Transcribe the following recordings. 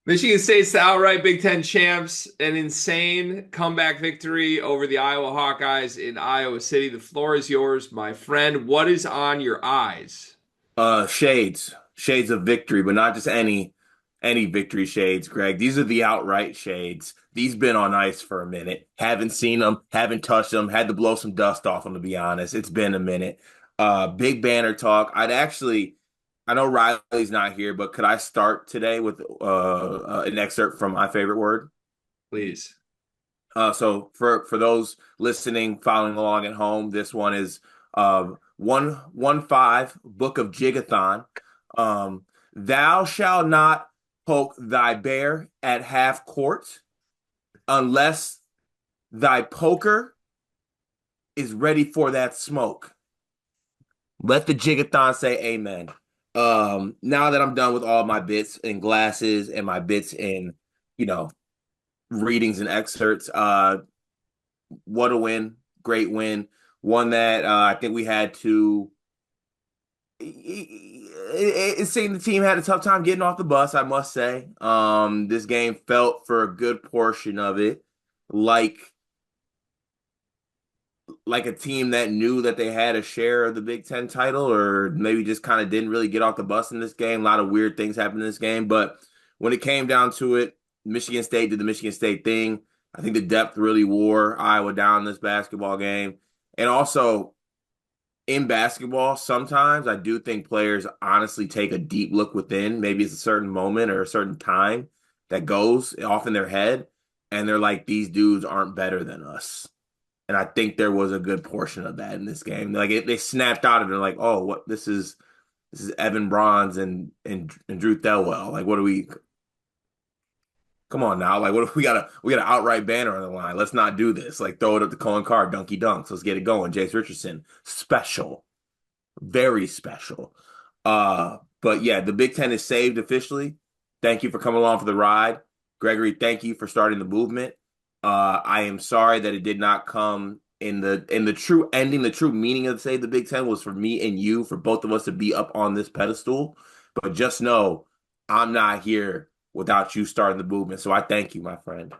Michigan State's the outright Big Ten champs, an insane comeback victory over the Iowa Hawkeyes in Iowa City. The floor is yours, my friend. What is on your eyes? Shades of victory, but not just any victory shades, Greg. These are the outright shades. These been on ice for a minute. Haven't seen them, haven't touched them, had to blow some dust off them to be honest. It's been a minute. Big banner talk. I know Riley's not here, but could I start today with an excerpt from my favorite word? Please. So for those listening, following along at home, this one is 115 Book of Jigathon. Thou shalt not poke thy bear at half court unless thy poker is ready for that smoke. Let the Jigathon say amen. Now that I'm done with all my bits and glasses and my bits in, you know, readings and excerpts, what a win. Great win. One that I think we had to. It seemed the team had a tough time getting off the bus, I must say. This game felt for a good portion of it like like a team that knew that they had a share of the Big Ten title, or maybe just kind of didn't really get off the bus in this game. A lot of weird things happened in this game, but when it came down to it, Michigan State did the Michigan State thing. I think the depth really wore Iowa down in this basketball game. And also in basketball, sometimes I do think players honestly take a deep look within. Maybe it's a certain moment or a certain time that goes off in their head, and they're like, these dudes aren't better than us. And I think there was a good portion of that in this game. They snapped out of it, like, oh, what this is Evan Bronze and Drew Thelwell. Like, what do we? Come on now, like, what if we got an outright banner on the line? Let's not do this. Like, throw it up to Cohen Carr, Dunky Dunks. Let's get it going. Jace Richardson, special, very special. But yeah, the Big Ten is saved officially. Thank you for coming along for the ride, Gregory. Thank you for starting the movement. I am sorry that it did not come in the true ending. The true meaning of say the Big Ten was for me and you, for both of us to be up on this pedestal. But just know, I'm not here without you starting the movement. So I thank you, my friend.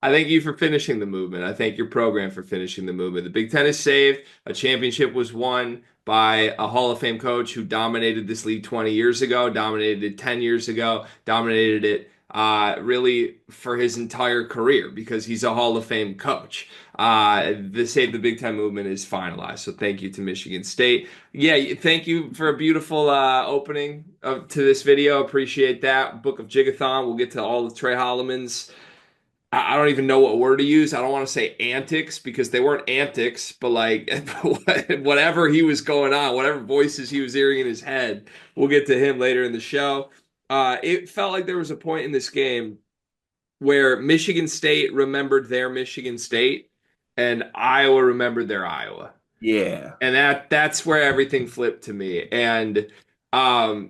I thank you for finishing the movement. I thank your program for finishing the movement. The Big Ten is saved. A championship was won by a Hall of Fame coach who dominated this league 20 years ago, dominated it 10 years ago, dominated it really for his entire career because he's a Hall of Fame coach. The Save the Big Ten movement is finalized. So thank you to Michigan State. Yeah, thank you for a beautiful opening to this video. Appreciate that. Book of Jigathon. We'll get to all the Trey Holloman's. I don't even know what word to use. I don't want to say antics because they weren't antics, but like whatever he was going on, whatever voices he was hearing in his head, we'll get to him later in the show. It felt like there was a point in this game where Michigan State remembered their Michigan State and Iowa remembered their Iowa. Yeah. And that's where everything flipped to me. And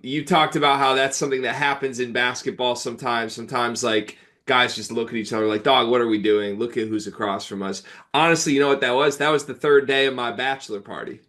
you talked about how that's something that happens in basketball sometimes. Sometimes like guys just look at each other like, "Dog, what are we doing? Look at who's across from us." Honestly, you know what that was? That was the third day of my bachelor party.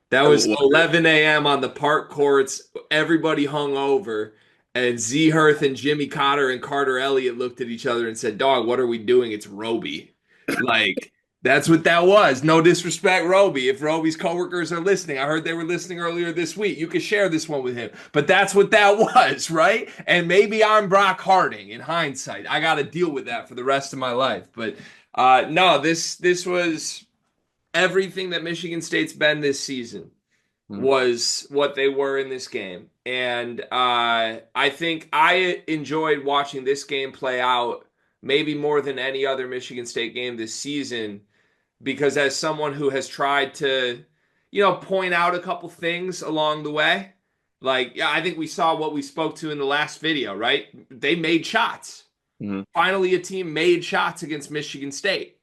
That was Was it? 11 a.m. on the park courts. Everybody hung over. And Z Hirth and Jimmy Cotter and Carter Elliott looked at each other and said, "Dog, what are we doing? It's Roby." Like, that's what that was. No disrespect, Roby. If Roby's coworkers are listening, I heard they were listening earlier this week. You could share this one with him. But that's what that was, right? And maybe I'm Brock Harding in hindsight. I got to deal with that for the rest of my life. But no, this was everything that Michigan State's been this season Hmm. was what they were in this game. And I think I enjoyed watching this game play out maybe more than any other Michigan State game this season because as someone who has tried to, point out a couple things along the way, like, yeah, I think we saw what we spoke to in the last video, right? They made shots. Hmm. Finally, a team made shots against Michigan State.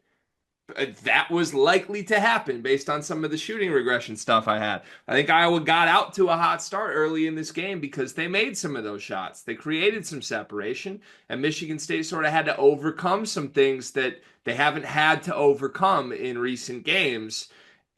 That was likely to happen based on some of the shooting regression stuff I had. I think Iowa got out to a hot start early in this game because they made some of those shots. They created some separation, and Michigan State sort of had to overcome some things that they haven't had to overcome in recent games.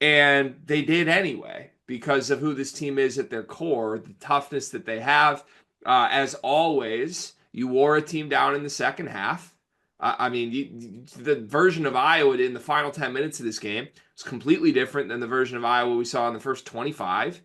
And they did anyway because of who this team is at their core, the toughness that they have, as always. You wore a team down in the second half. I mean, the version of Iowa in the final 10 minutes of this game was completely different than the version of Iowa we saw in the first 25.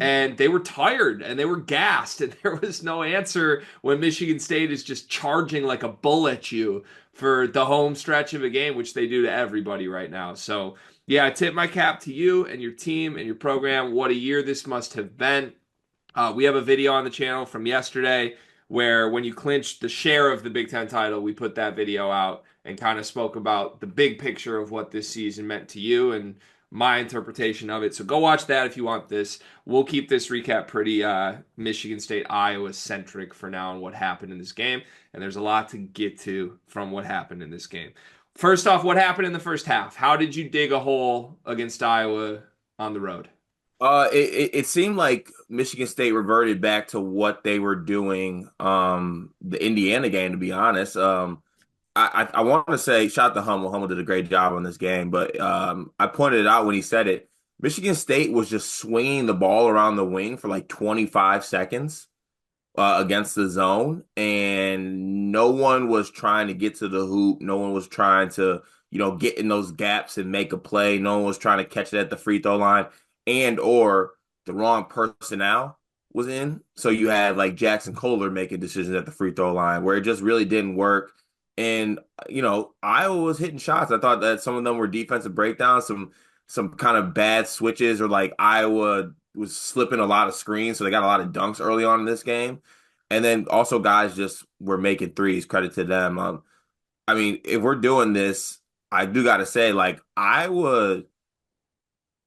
And they were tired and they were gassed, and there was no answer when Michigan State is just charging like a bull at you for the home stretch of a game, which they do to everybody right now. So, yeah, I tip my cap to you and your team and your program. What a year this must have been. We have a video on the channel from yesterday where when you clinched the share of the Big Ten title, we put that video out and kind of spoke about the big picture of what this season meant to you and my interpretation of it. So go watch that if you want this. We'll keep this recap pretty Michigan State Iowa centric for now and what happened in this game. And there's a lot to get to from what happened in this game. First off, what happened in the first half? How did you dig a hole against Iowa on the road? It seemed like Michigan State reverted back to what they were doing the Indiana game, to be honest. I want to say shout out to Hummel. Hummel did a great job on this game, but I pointed it out when he said it. Michigan State was just swinging the ball around the wing for like 25 seconds against the zone, and no one was trying to get to the hoop. No one was trying to, get in those gaps and make a play. No one was trying to catch it at the free throw line, and or the wrong personnel was in. So you had like Jackson Kohler making decisions at the free throw line where it just really didn't work. And Iowa was hitting shots. I thought that some of them were defensive breakdowns, some kind of bad switches, or like Iowa was slipping a lot of screens, so they got a lot of dunks early on in this game. And then also guys just were making threes. Credit to them. I mean, if we're doing this, I do got to say, like Iowa,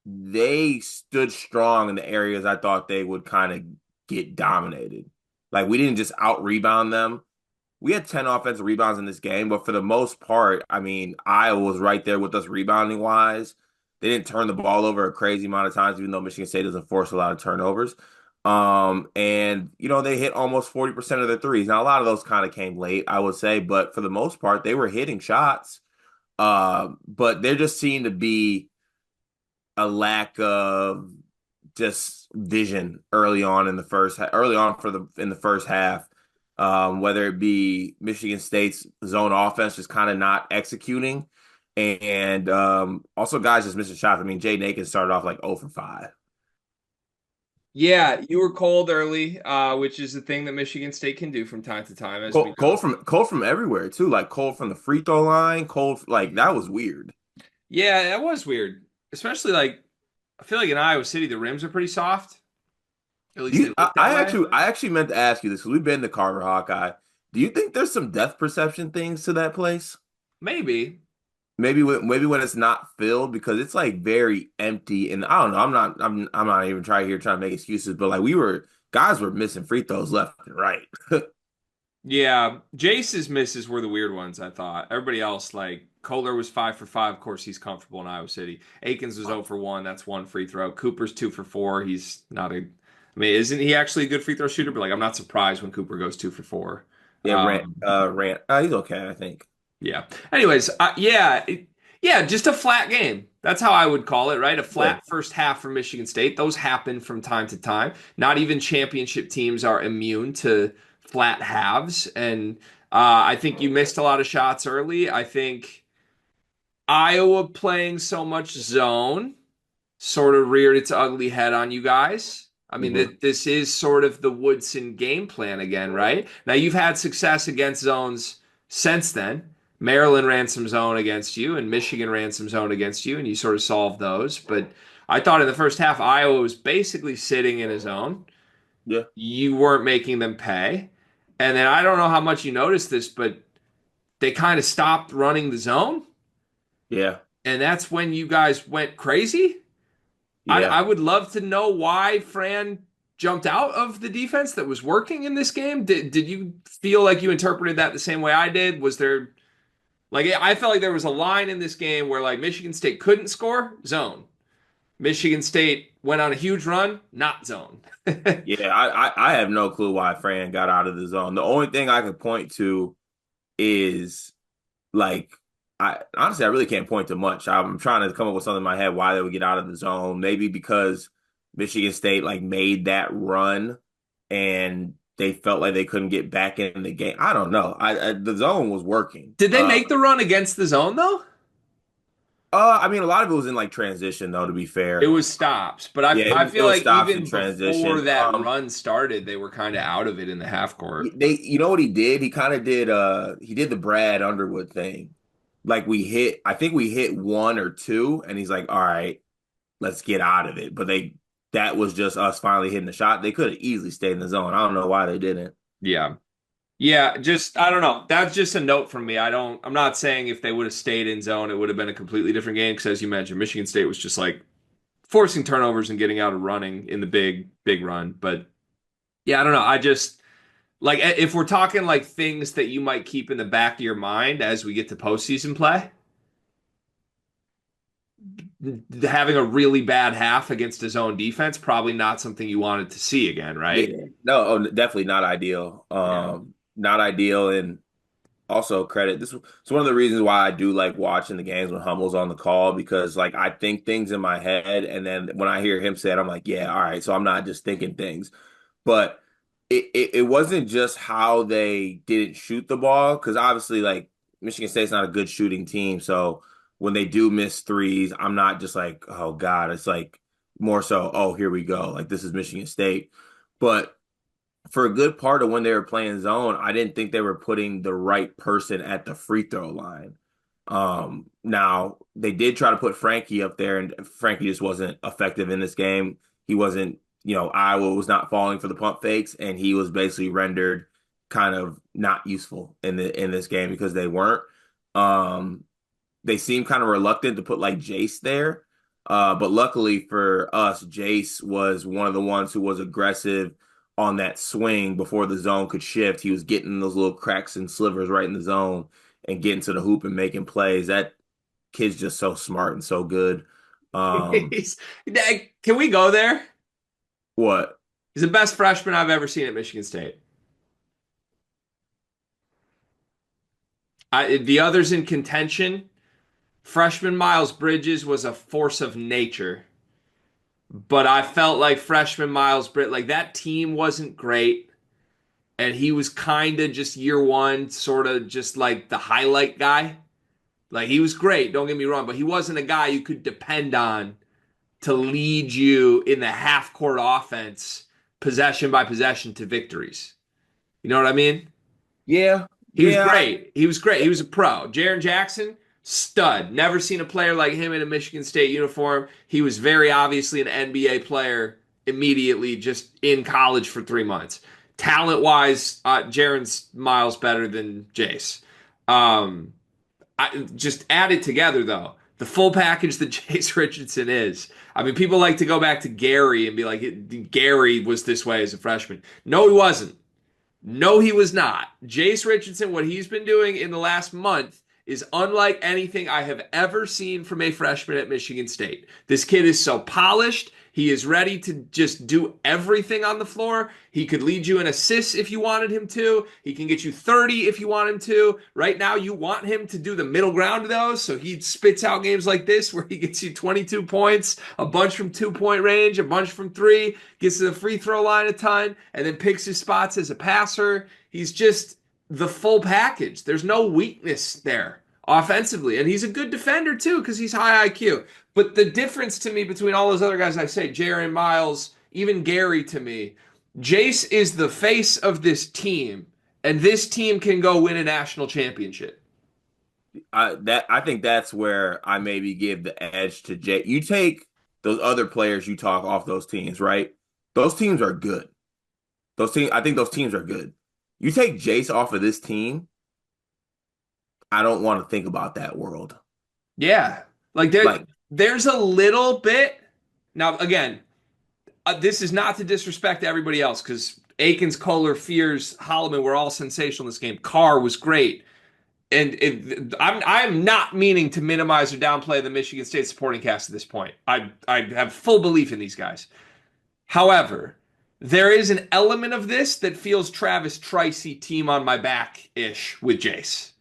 they stood strong in the areas I thought they would kind of get dominated. Like we didn't just out rebound them. We had 10 offensive rebounds in this game, but for the most part, I mean, Iowa was right there with us rebounding wise. They didn't turn the ball over a crazy amount of times, even though Michigan State doesn't force a lot of turnovers. And they hit almost 40% of their threes. Now, a lot of those kind of came late, I would say, but for the most part, they were hitting shots. But there just seemed to be a lack of just vision early on in the first half. Whether it be Michigan State's zone offense just kind of not executing, and also guys just missing shots. I mean, Jaden Akins started off like 0 for 5. Yeah, you were cold early, which is the thing that Michigan State can do from time to time, as we Cold, know. cold from everywhere too, like cold from the free throw line, cold like that was weird. Yeah, that was weird. Especially like I feel like in Iowa City the rims are pretty soft. At least they look that way. I actually meant to ask you this because we've been to Carver Hawkeye. Do you think there's some depth perception things to that place? Maybe. Maybe when it's not filled because it's like very empty, and I don't know. I'm not even trying to make excuses, but like guys were missing free throws left and right. Yeah, Jace's misses were the weird ones, I thought. Everybody else, like Kohler was 5 for 5. Of course, he's comfortable in Iowa City. Akins was 0 for 1. That's one free throw. Cooper's 2 for 4. He's not a. I mean, isn't he actually a good free throw shooter? But like, I'm not surprised when Cooper goes 2 for 4. Yeah, Rant. He's okay, I think. Yeah. Anyways, yeah, just a flat game. That's how I would call it, right? A Yeah, flat first half for Michigan State. Those happen from time to time. Not even championship teams are immune to flat halves. And I think you missed a lot of shots early. I think Iowa playing so much zone sort of reared its ugly head on you guys. I mean, hmm this is sort of the Woodson game plan again, right? Now, you've had success against zones since then. Maryland ran some zone against you, and Michigan ran some zone against you, and you sort of solved those. But I thought in the first half, Iowa was basically sitting in a zone. yeah, You weren't making them pay. And then I don't know how much you noticed this, but they kind of stopped running the zone. yeah, And that's when you guys went crazy. I yeah. would love to know why Fran jumped out of the defense that was working in this game. Did you feel like you interpreted that the same way I did? Was there like I felt like there was a line in this game where like Michigan State couldn't score, zone. Michigan State went on a huge run, not zone. Yeah, I have no clue why Fran got out of the zone. The only thing I could point to is like I really can't point to much. I'm trying to come up with something in my head why they would get out of the zone. Maybe because Michigan State like made that run and they felt like they couldn't get back in the game. I don't know. The zone was working. Did they make the run against the zone though? I mean, a lot of it was in like transition, though. To be It fair, was stops, but yeah, I it feel was like stops in even before transition. that run started, they were kind of out of it in the half court. You know what he did? He kind of did. He did the Brad Underwood thing. Like I think we hit one or two, and he's like, "All right, let's get out of it." But that was just us finally hitting the shot. They could have easily stayed in the zone. I don't know why they didn't. Yeah. Yeah, just I don't know. That's just a note from me. I'm not saying if they would have stayed in zone, it would have been a completely different game because as you mentioned, Michigan State was just like forcing turnovers and getting out of running in the big run. But yeah, I don't know. I just like if we're talking like things that you might keep in the back of your mind as we get to postseason play, having a really bad half against his own defense, probably not something you wanted to see again, right? Yeah, no, definitely not ideal. Yeah. Not ideal, and also credit this. It's one of the reasons why I do like watching the games when Hummel's on the call because like I think things in my head, and then when I hear him say it, I'm like, yeah, all right. So I'm not just thinking things, but it wasn't just how they didn't shoot the ball because obviously like Michigan State's not a good shooting team, so when they do miss threes, I'm not just like, oh God, it's like more so, oh, here we go, like this is Michigan State, but for a good part of when they were playing zone, I didn't think they were putting the right person at the free throw line. Now they did try to put Frankie up there, and Frankie just wasn't effective in this game. He wasn't, Iowa was not falling for the pump fakes, and he was basically rendered kind of not useful in this game because they weren't. Um, they seemed kind of reluctant to put like Jace there. But luckily for us, Jace was one of the ones who was aggressive on that swing before the zone could shift. He was getting those little cracks and slivers right in the zone and getting to the hoop and making plays. That kid's just so smart and so good. Um, Can we go there? what? He's the best freshman I've ever seen at Michigan State. The others in contention, freshman Miles Bridges was a force of nature, but I felt like freshman Miles Bridges, like that team wasn't great, and he was kind of just year one, sort of just like the highlight guy. Like he was great, don't get me wrong, but he wasn't a guy you could depend on to lead you in the half court offense, possession by possession to victories. You know what I mean? Yeah, He was yeah. great. He was great. He was a pro. Jaren Jackson, stud. Never seen a player like him in a Michigan State uniform. He was very obviously an NBA player immediately, just in college for 3 months. Talent wise, Jaren's miles better than Jace. Um, just add it together though. The full package that Jace Richardson is. I mean, people like to go back to Gary and be like, Gary was this way as a freshman. No, he wasn't. No, he was not. Jace Richardson, what he's been doing in the last month is unlike anything I have ever seen from a freshman at Michigan State. This kid is so polished. He is ready to just do everything on the floor. He could lead you in assists if you wanted him to. He can get you 30 if you want him to. Right now, you want him to do the middle ground of those. So he spits out games like this where he gets you 22 points, a bunch from 2 point range, a bunch from three, gets to the free throw line a ton, and then picks his spots as a passer. He's just the full package. There's no weakness there offensively. And he's a good defender too because he's high IQ. But the difference to me between all those other guys I say, Jaren Miles, even Gary to me, Jace is the face of this team, and this team can go win a national championship. I think that's where I maybe give the edge to Jay. You take those other players you talk off those teams, right? Those teams are good. I think those teams are good. You take Jace off of this team, I don't want to think about that world. Yeah. Like Like, there's a little bit. Now, again, this is not to disrespect everybody else because Akins, Kohler, Fears, Hollman were all sensational in this game. Carr was great. And I'm not meaning to minimize or downplay the Michigan State supporting cast at this point. I have full belief in these guys. However, there is an element of this that feels Travis Tricey team on my back ish with Jace.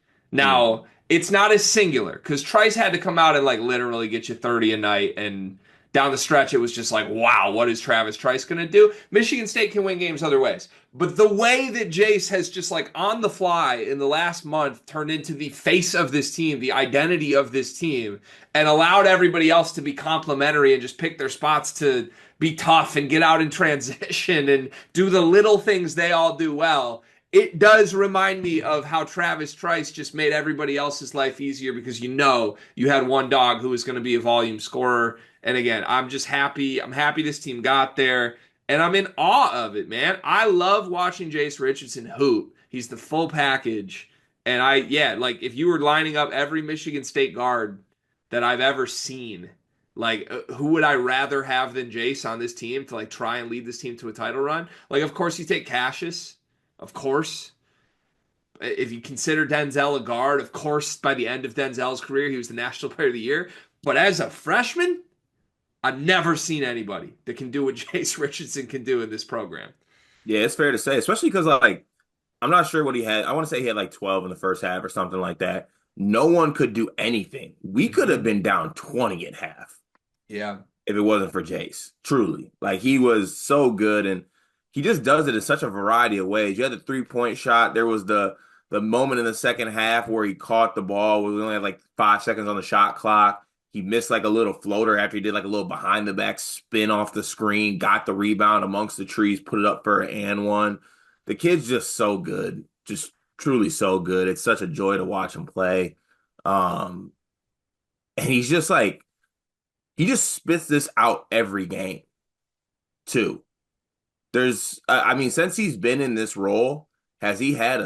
mm, Now, it's not as singular because Trice had to come out and like literally get you 30 a night and down the stretch, it was just like, wow, what is Travis Trice going to do? Michigan State can win games other ways. But the way that Jace has just like on the fly in the last month turned into the face of this team, the identity of this team, and allowed everybody else to be complimentary and just pick their spots to be tough and get out in transition and do the little things they all do well. It does remind me of how Travis Trice just made everybody else's life easier because you had one dog who was going to be a volume scorer. And again, I'm just happy. I'm happy this team got there. And I'm in awe of it, man. I love watching Jace Richardson hoop. He's the full package. And like if you were lining up every Michigan State guard that I've ever seen, like who would I rather have than Jace on this team to like try and lead this team to a title run? Like, of course, you take Cassius, of course. If you consider Denzel a guard, of course, by the end of Denzel's career, he was the National Player of the Year. But as a freshman, I've never seen anybody that can do what Jace Richardson can do in this program. Yeah, it's fair to say, especially because like I'm not sure what he had. I want to say he had like 12 in the first half or something like that. No one could do anything. We could have been down 20 at half Yeah. if it wasn't for Jace. Truly. Like he was so good and he just does it in such a variety of ways. You had the 3-point shot. There was the moment in the second half where he caught the ball. We only had like 5 seconds on the shot clock. He missed like a little floater after he did like a little behind the back spin off the screen, got the rebound amongst the trees, put it up for an and one. The kid's just so good, just truly so good. It's such a joy to watch him play. Um, and he's just like, he just spits this out every game, too. I mean, since he's been in this role, has he had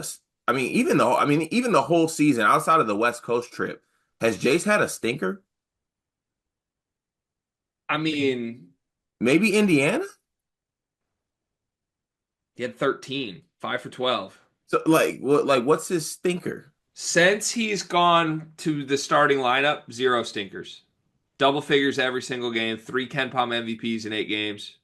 even the whole season outside of the West Coast trip, has Jace had a stinker? I mean, Maybe Indiana? he had 13, 5 for 12. So what's his stinker? Since he's gone to the starting lineup, zero stinkers. Double figures every single game, three Ken Pom MVPs in 8 games.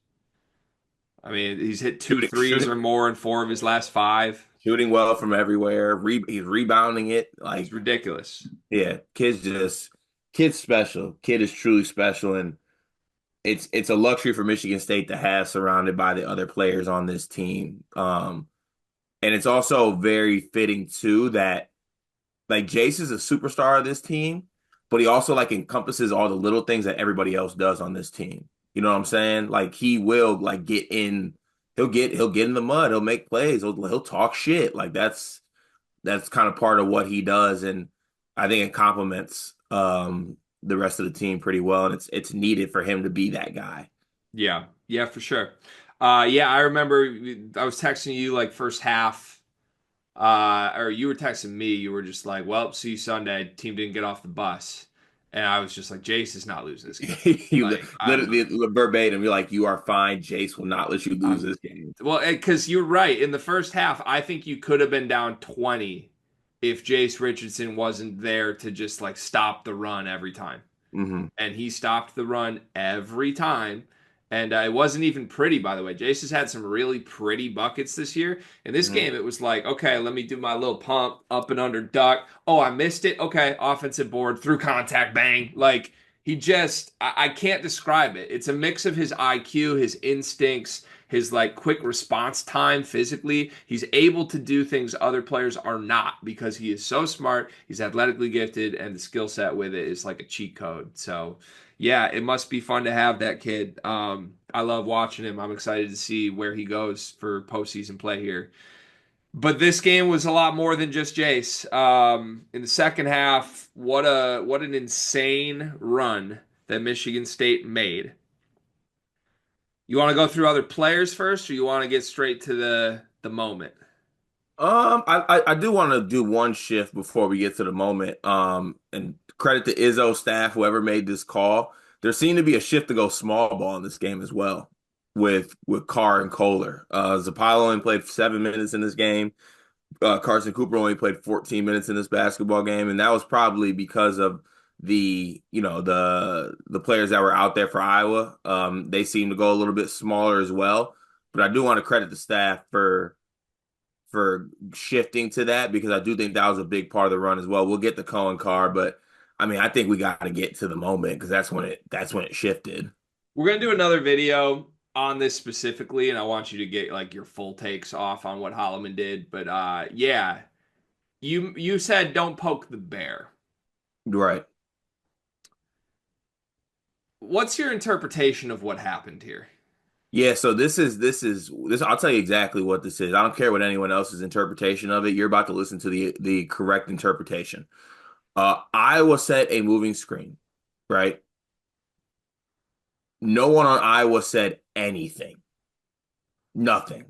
I mean, he's hit two Shooting, threes or more in 4 of his last 5. shooting well from everywhere. He's rebounding it. It's Like, ridiculous. yeah, kid's special. Kid is truly special, and it's a luxury for Michigan State to have surrounded by the other players on this team. And it's also very fitting too that like Jace is a superstar of this team, but he also like encompasses all the little things that everybody else does on this team. You know what I'm saying? Like he will like he'll get in the mud, he'll make plays, he'll talk shit. Like that's kind of part of what he does, and I think it complements the rest of the team pretty well, and it's needed for him to be that guy. Yeah, yeah, for sure. Yeah, I remember I was texting you like first half, or you were texting me. You were just like, "Well, see you Sunday." Team didn't get off the bus, and I was just like, "Jace is not losing this game." You Like, literally verbatim, you're like, "You are fine. Jace will not let you lose I'm this game." well, because you're right. In the first half, I think you could have been down 20 if Jace Richardson wasn't there to just like stop the run every time. Hmm. And he stopped the run every time. And it wasn't even pretty, by the way. Jace has had some really pretty buckets this year. In this Hmm. game, it was like, okay, let me do my little pump, up and under duck. Oh, I missed it. Okay, offensive board, through contact, bang. Like, I can't describe it. It's a mix of his IQ, his instincts, his like quick response time physically. He's able to do things other players are not because he is so smart. He's athletically gifted, and the skill set with it is like a cheat code. So, yeah, it must be fun to have that kid. I love watching him. I'm excited to see where he goes for postseason play here. But this game was a lot more than just Jace. In the second half, what an insane run that Michigan State made. You want to go through other players first, or you want to get straight to the moment? I do want to do one shift before we get to the moment. And credit to Izzo staff, whoever made this call. There seemed to be a shift to go small ball in this game as well, with Carr and Kohler. Zapata only played 7 minutes in this game. Carson Cooper only played 14 minutes in this basketball game, and that was probably because of the players that were out there for Iowa. They seemed to go a little bit smaller as well. But I do want to credit the staff for shifting to that because I do think that was a big part of the run as well. We'll get the Cohen car, but I mean, I think we got to get to the moment because that's when it shifted. We're gonna do another video on this specifically, and I want you to get like your full takes off on what Holloman did. But yeah, you said don't poke the bear. Right. What's your interpretation of what happened here? Yeah, so this I'll tell you exactly what this is. I don't care what anyone else's interpretation of it. You're about to listen to the correct interpretation. Iowa set a moving screen, right? No one on Iowa said anything. Nothing.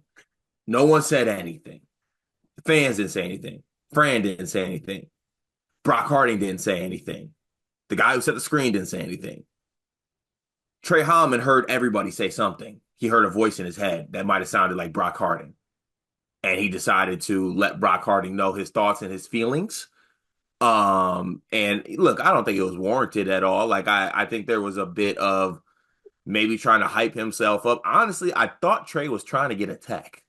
No one said anything. The fans didn't say anything. Fran didn't say anything. Brock Harding didn't say anything. The guy who set the screen didn't say anything. Trey Hollman heard everybody say something. He heard a voice in his head that might have sounded like Brock Harding. And he decided to let Brock Harding know his thoughts and his feelings. And look, I don't think it was warranted at all. Like I think there was a bit of maybe trying to hype himself up. Honestly, I thought Trey was trying to get a tech.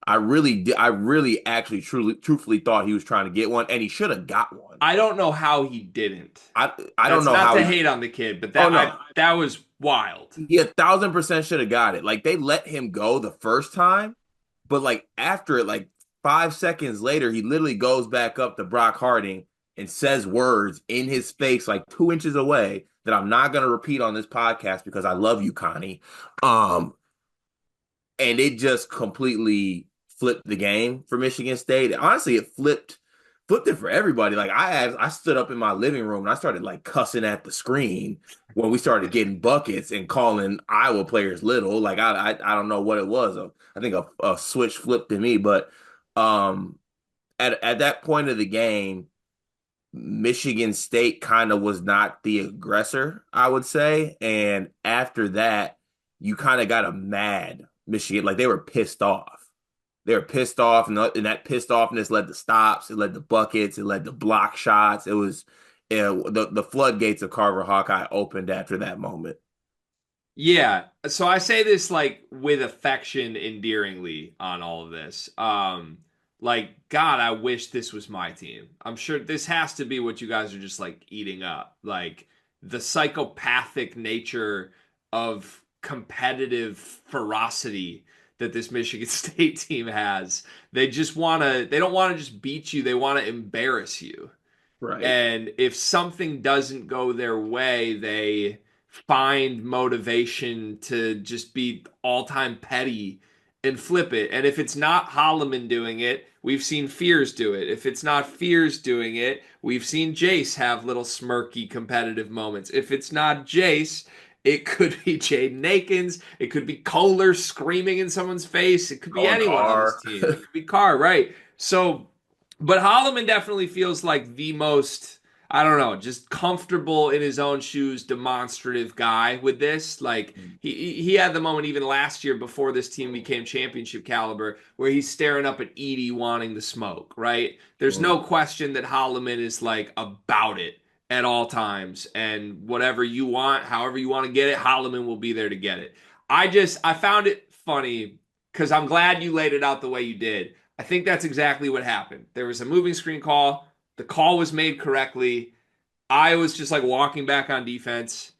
I really did. I really actually truthfully thought he was trying to get one, and he should have got one. I don't know how he didn't. I don't That's know not how to he, hate on the kid, but oh no. that was wild. He 1,000% should have got it. Like they let him go the first time, but like after it, like 5 seconds later, he literally goes back up to Brock Harding and says words in his face, like 2 inches away, that I'm not gonna repeat on this podcast because I love you, Connie. Um, and it just completely flipped the game for Michigan State. Honestly, it flipped it for everybody. Like I stood up in my living room and I started like cussing at the screen when we started getting buckets and calling Iowa players little. Like I don't know what it was. I think a switch flipped in me, but um at that point of the game, Michigan State kind of was not the aggressor, I would say. And after that, you kind of got a mad Michigan. Like they were pissed off. They were pissed off, and that pissed offness led to stops. It led to buckets. It led to block shots. It was the floodgates of Carver Hawkeye opened after that moment. Yeah. So I say this like with affection endearingly on all of this. Like God, I wish this was my team. I'm sure this has to be what you guys are just like eating up. Like the psychopathic nature of competitive ferocity that this Michigan State team has. They don't want to just beat you, they want to embarrass you. Right. And if something doesn't go their way, they find motivation to just be all time petty and flip it. And if it's not Holloman doing it, we've seen Fears do it. If it's not Fears doing it, we've seen Jace have little smirky competitive moments. If it's not Jace, it could be Jaden Akins. It could be Kohler screaming in someone's face. It could be Colin anyone on this Carr. team. It could be Carr, right? So but Holloman definitely feels like the most, I don't know, just comfortable in his own shoes, demonstrative guy with this. Like he had the moment even last year before this team became championship caliber where he's staring up at Edie wanting the smoke, right? There's no question that Holloman is like about it at all times. And whatever you want, however you want to get it, Holloman will be there to get it. I found it funny because I'm glad you laid it out the way you did. I think that's exactly what happened. There was a moving screen call. The call was made correctly. I was just like walking back on defense,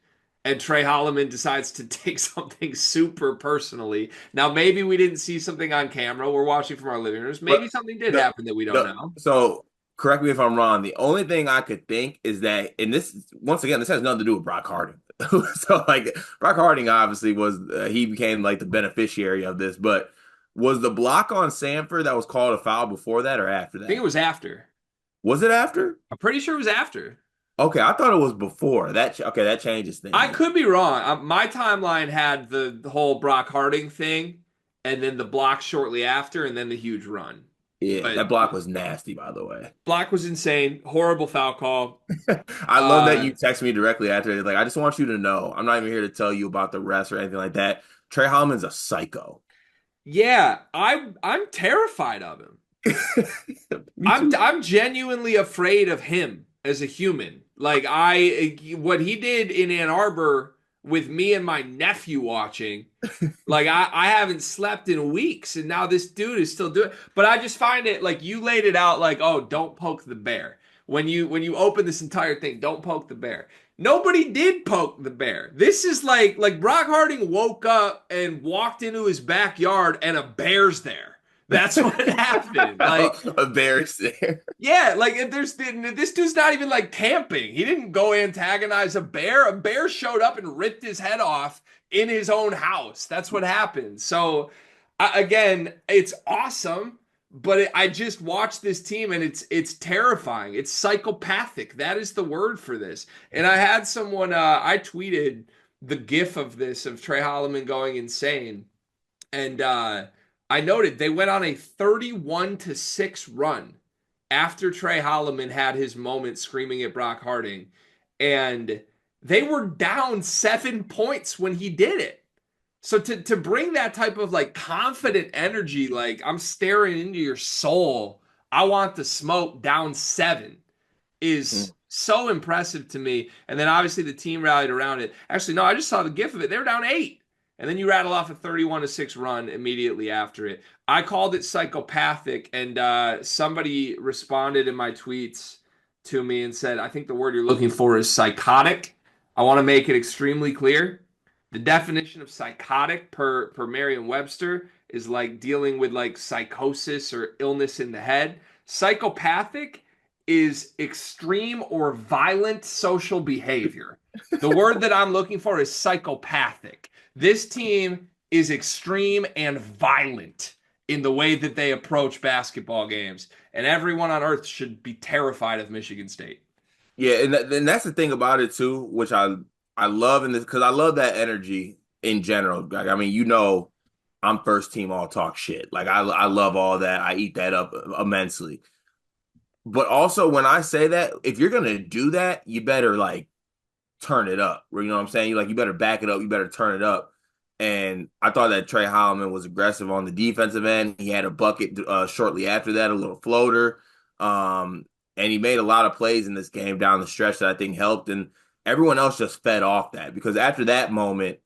and Trey Holloman decides to take something super personally. Now, maybe we didn't see something on camera. We're watching from our living rooms. Maybe But something did the, happen that we don't know. so correct me if I'm wrong. The only thing I could think is that, and this once again, this has nothing to do with Brock Harding. So like Brock Harding obviously was he became like the beneficiary of this, but was the block on Sanford that was called a foul before that or after I think it that? was after. Was it after? I'm pretty sure it was after. Okay, I thought it was before. Okay, that changes I things. could be wrong. My timeline had the whole Brock Harding thing, and then the block shortly after, and then the huge run. Yeah, But that block was nasty, by the way. block was insane. Horrible foul call. I love that Uh, you text me directly after it. Like, I just want you to know, I'm not even here to tell you about the rest or anything like that. Trey Holman's a psycho. yeah, I'm terrified of him. Me too. I'm genuinely afraid of him as a human. Like what he did in Ann Arbor with me and my nephew watching. Like I haven't slept in weeks, and now this dude is still doing. But I just find it like you laid it out like, oh, don't poke the bear. When you open this entire thing, don't poke the bear. Nobody did poke the bear. This is like Brock Harding woke up and walked into his backyard and a bear's there. That's what happened. Like, A bear's there. yeah, like if this dude's not even like camping. He didn't go antagonize a bear. A bear showed up and ripped his head off in his own house. That's what happened. So again, it's awesome, but I just watched this team and it's terrifying. It's psychopathic. That is the word for this. And I had someone I tweeted the gif of this of Trey Hollman going insane. And I noted they went on a 31-6 run after Trey Hollman had his moment screaming at Brock Harding. And they were down 7 points when he did it. So to bring that type of like confident energy, like I'm staring into your soul, I want the smoke down 7 is so impressive to me. And then obviously the team rallied around it. Actually, no, I just saw the gif of it. They were down 8. And then you rattle off a 31-6 run immediately after it. I called it psychopathic, and somebody responded in my tweets to me and said, I think the word you're looking for is psychotic. I want to make it extremely clear. The definition of psychotic per Merriam-Webster is like dealing with like psychosis or illness in the head. Psychopathic is extreme or violent social behavior. The word that I'm looking for is psychopathic. This team is extreme and violent in the way that they approach basketball games, and everyone on earth should be terrified of Michigan State. Yeah, and that's the thing about it too, which I love in this because I love that energy in general. Like, I mean, I'm first team all talk shit. Like I love all that. I eat that up immensely. But also when I say that, if you're gonna do that, you better like turn it up. You know what I'm saying? You better back it up. You better turn it up. And I thought that Trey Hollman was aggressive on the defensive end. He had a bucket shortly after that, a little floater. And he made a lot of plays in this game down the stretch that I think helped. And everyone else just fed off that because after that moment,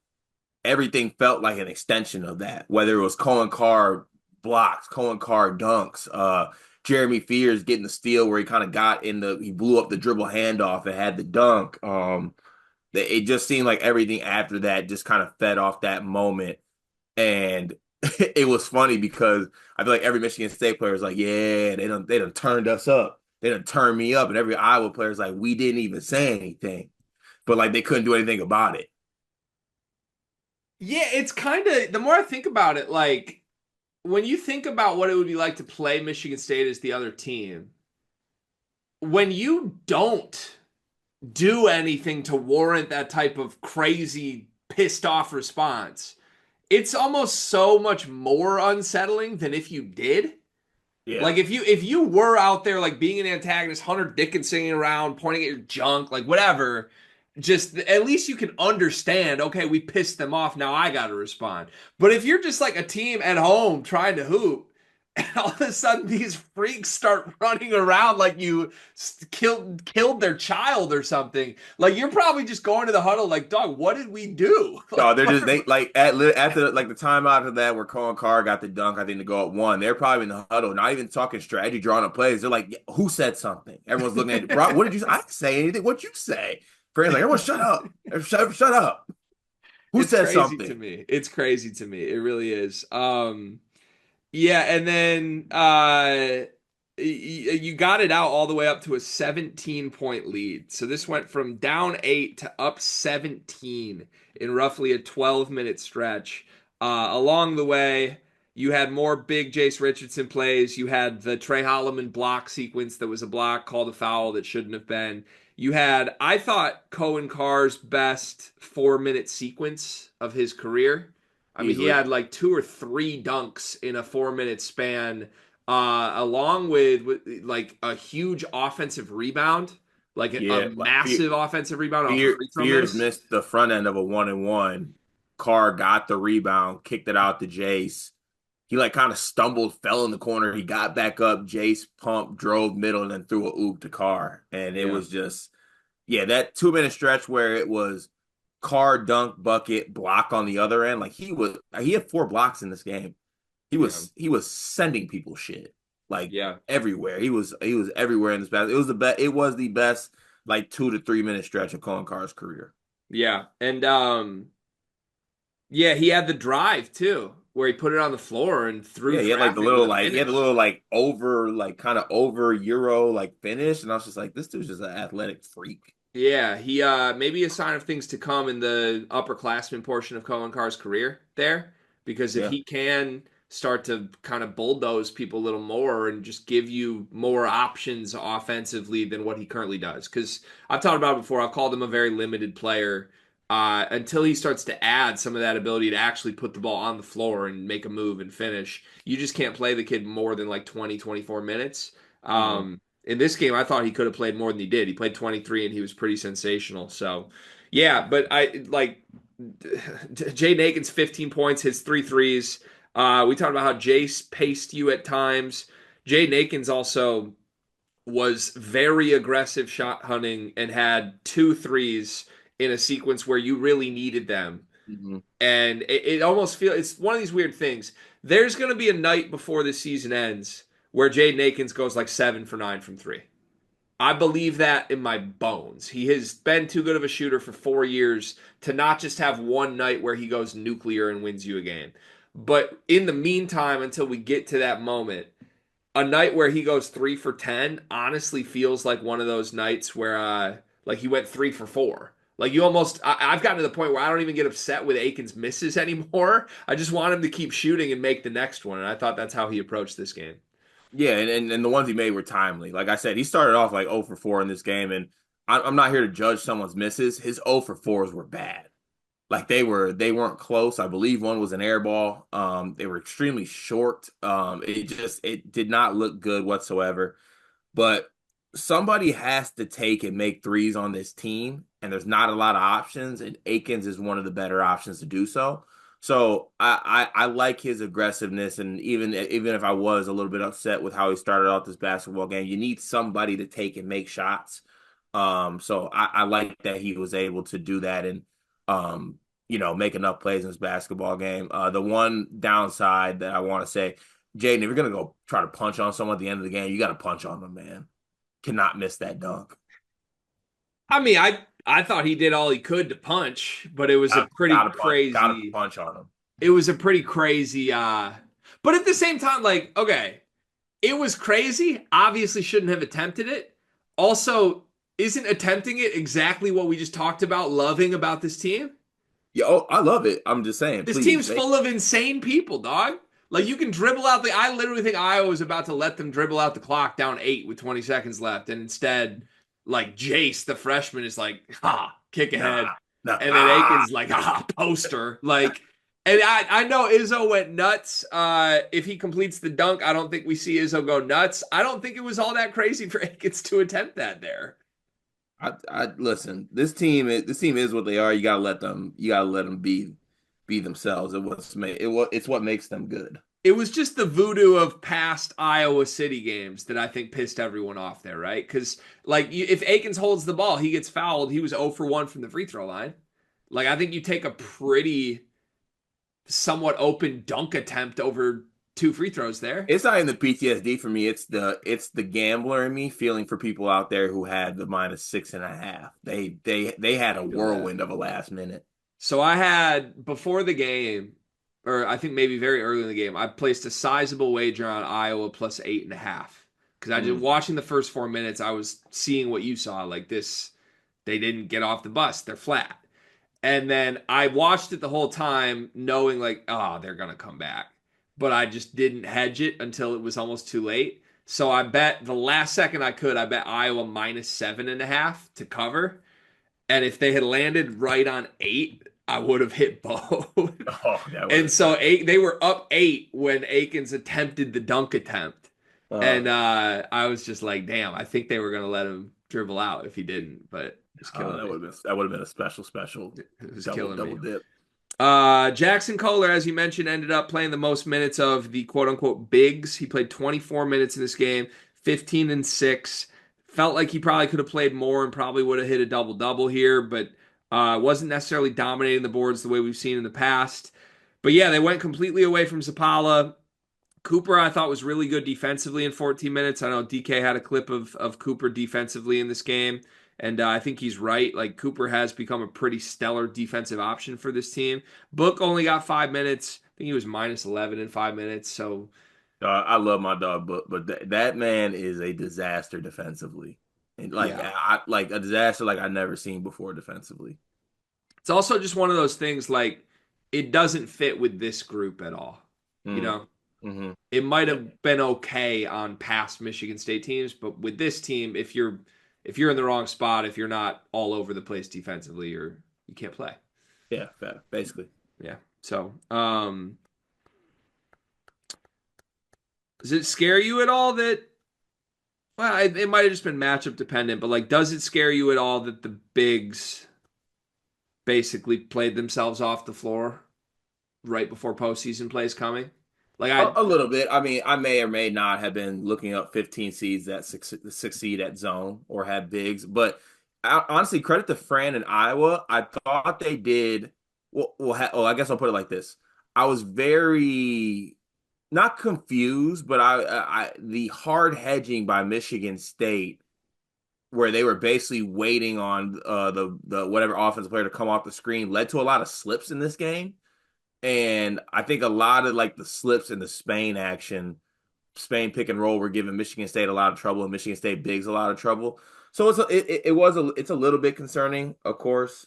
everything felt like an extension of that, whether it was Cohen Carr blocks, Cohen Carr dunks, Jeremy Fears getting the steal where he kind of he blew up the dribble handoff and had the dunk. It just seemed like everything after that just kind of fed off that moment. And it was funny because I feel like every Michigan State player is like, yeah, they done turned us up. They done turned me up. And every Iowa player is like, we didn't even say anything. But like they couldn't do anything about it. Yeah, it's kind of the more I think about it, like when you think about what it would be like to play Michigan State as the other team, when you don't do anything to warrant that type of crazy pissed off response, it's almost so much more unsettling than if you did. Yeah. Like if you were out there like being an antagonist, Hunter Dickinsoning around, pointing at your junk, like whatever, just at least you can understand, okay, we pissed them off, now I gotta respond. But if you're just like a team at home trying to hoop, and all of a sudden these freaks start running around like you killed their child or something, like you're probably just going to the huddle like, dog, what did we do? No, Like, they like after like the timeout of that where Cohen Carr got the dunk, I think to go up one. They're probably in the huddle, not even talking strategy, drawing up plays. They're like, yeah, who said something? Everyone's looking at it. Brock, what did you say? I didn't say anything. What'd you say? Frank's like, everyone shut up. Shut up. Who it's said crazy to something? me. It's crazy to me. It really is. Yeah, and then you got it out all the way up to a 17-point lead. So this went from down 8 to up 17 in roughly a 12-minute stretch. Along the way, you had more big Jace Richardson plays. You had the Trey Holloman block sequence that was a block called a foul that shouldn't have been. You had, I thought, Cohen Carr's best 4-minute sequence of his career. I mean, he Easily. had like 2 or 3 dunks in a 4-minute span, along with like a huge offensive rebound, like a Yeah. Like massive offensive rebound off a free throw Fears miss. missed the front end of a 1-and-1. Carr got the rebound, kicked it out to Jace. He like kind of stumbled, fell in the corner. He got back up. Jace pumped, drove middle, and then threw a oop to Carr. And it Yeah, was just, yeah, that 2-minute stretch where it was Carr dunk bucket block on the other end. Like he had 4 blocks in this game. yeah, He was sending people shit like yeah. everywhere. He was everywhere in this basket. It was the best. It was the best like 2 to 3 minute stretch of Colin Carr's career. Yeah. And yeah, he had the drive too, where he put it on the floor and through Yeah, he had like the traffic little with a like he had the finish. little like over like kind of over Euro like finish, and I was just like, this dude's just an athletic freak. Yeah, he maybe a sign of things to come in the upperclassman portion of Colin Carr's career there, because if Yeah. he can start to kind of bulldoze people a little more and just give you more options offensively than what he currently does. Because I've talked about it before, I've called him a very limited player. Until he starts to add some of that ability to actually put the ball on the floor and make a move and finish, you just can't play the kid more than like 20, 24 minutes. Hmm. In this game, I thought he could have played more than he did. He played 23 and he was pretty sensational. So, yeah, but I like Jaden Akins, 15 points, hits three threes. We talked about how Jace paced you at times. Jaden Akins also was very aggressive shot hunting and had two threes in a sequence where you really needed them. Hmm. And it almost feels it's one of these weird things. There's going to be a night before the season ends where Jaden Akins goes like 7 for 9 from three. I believe that in my bones. He has been too good of a shooter for 4 years to not just have one night where he goes nuclear and wins you a game. But in the meantime, until we get to that moment, a night where he goes 3 for 10 honestly feels like one of those nights where like he went 3 for 4. Like you almost I've gotten to the point where I don't even get upset with Aikens misses anymore. I just want him to keep shooting and make the next one. And I thought that's how he approached this game. Yeah, and the ones he made were timely. Like I said, he started off like 0 for 4 in this game, and I'm not here to judge someone's misses. His 0 for 4s were bad. Like they weren't close. I believe one was an air ball. They were extremely short. It did not look good whatsoever. But somebody has to take and make threes on this team, and there's not a lot of options, and Akins is one of the better options to do so. So I like his aggressiveness, and even if I was a little bit upset with how he started off this basketball game, you need somebody to take and make shots. So I like that he was able to do that and make enough plays in this basketball game. The one downside that I want to say, Jaden, if you're gonna go try to punch on someone at the end of the game, you got to punch on them, man. Cannot miss that dunk. I mean, I thought he did all he could to punch, but Gotta punch on them. it was a pretty crazy but at the same time like okay, it was crazy. Obviously shouldn't have attempted it. Also, isn't attempting it exactly what we just talked about loving about this team? Yeah, oh, I love it. I'm just saying, This please. team's full of insane people, dog. Like you can dribble out the. I literally think Iowa was about to let them dribble out the clock down 8 with 20 seconds left, and instead, like Jace, the freshman, is like, "Ha, kick ahead," Nah, nah. and then Aikens like, "Ah, poster." Like, and I know Izzo went nuts. If he completes the dunk, I don't think we see Izzo go nuts. I don't think it was all that crazy for Aikens to attempt that there. I listen. This team is what they are. You gotta let them. You gotta let them be themselves. It's what makes them good. It was just the voodoo of past Iowa City games that I think pissed everyone off there, right? Because like if Akins holds the ball, he gets fouled. He was 0 for 1 from the free throw line. Like I think you take a pretty somewhat open dunk attempt over two free throws there. It's not even the PTSD for me. It's the gambler in me feeling for people out there who had the -6.5. They had a Feel that. whirlwind of a last minute. So I had before the game, or I think maybe very early in the game, I placed a sizable wager on Iowa plus 8.5. Because I just Mm. watching the first 4 minutes, I was seeing what you saw. Like this, they didn't get off the bus. They're flat. And then I watched it the whole time, knowing like, oh, they're gonna come back. But I just didn't hedge it until it was almost too late. So I bet the last second I could, I bet Iowa -7.5 to cover. And if they had landed right on 8, I would have hit both. Oh, that would And have so sucked. they were up 8 when Akins attempted the dunk attempt. Uh, And I was just like, damn, I think they were gonna let him dribble out if he didn't, but it was killing me. that would have been a special It was double killing double me. dip. Jackson Kohler, as you mentioned, ended up playing the most minutes of the quote unquote bigs. He played 24 minutes in this game, 15 and 6. Felt like he probably could have played more and probably would have hit a double double here, but wasn't necessarily dominating the boards the way we've seen in the past. But yeah, they went completely away from Zapala. Cooper, I thought, was really good defensively in 14 minutes. I know DK had a clip of Cooper defensively in this game. And I think he's right. Like Cooper has become a pretty stellar defensive option for this team. Book only got 5 minutes. I think he was minus 11 in 5 minutes. So I love my dog, but that man is a disaster defensively, and like yeah, like a disaster like I never seen before defensively. it's also just one of those things like it doesn't fit with this group at all. You Mm. know, Hmm. it might Yeah, have been okay on past Michigan State teams, but with this team, if you're in the wrong spot, if you're not all over the place defensively, you can't play. yeah, fair, basically. Yeah. So, does it scare you at all that? Well, it might have just been matchup dependent, but like, does it scare you at all that the bigs basically played themselves off the floor right before postseason plays coming? Like, A little bit. I mean, I may or may not have been looking up 15 seeds that succeed at zone or have bigs, but honestly, credit to Fran and Iowa. I thought they did. I guess I'll put it like this. I was very not confused, but the hard hedging by Michigan State, where they were basically waiting on the whatever offensive player to come off the screen, led to a lot of slips in this game. And I think a lot of like the slips in the Spain action, Spain pick and roll were giving Michigan State a lot of trouble and Michigan State bigs a lot of trouble. So it's a little bit concerning, of course.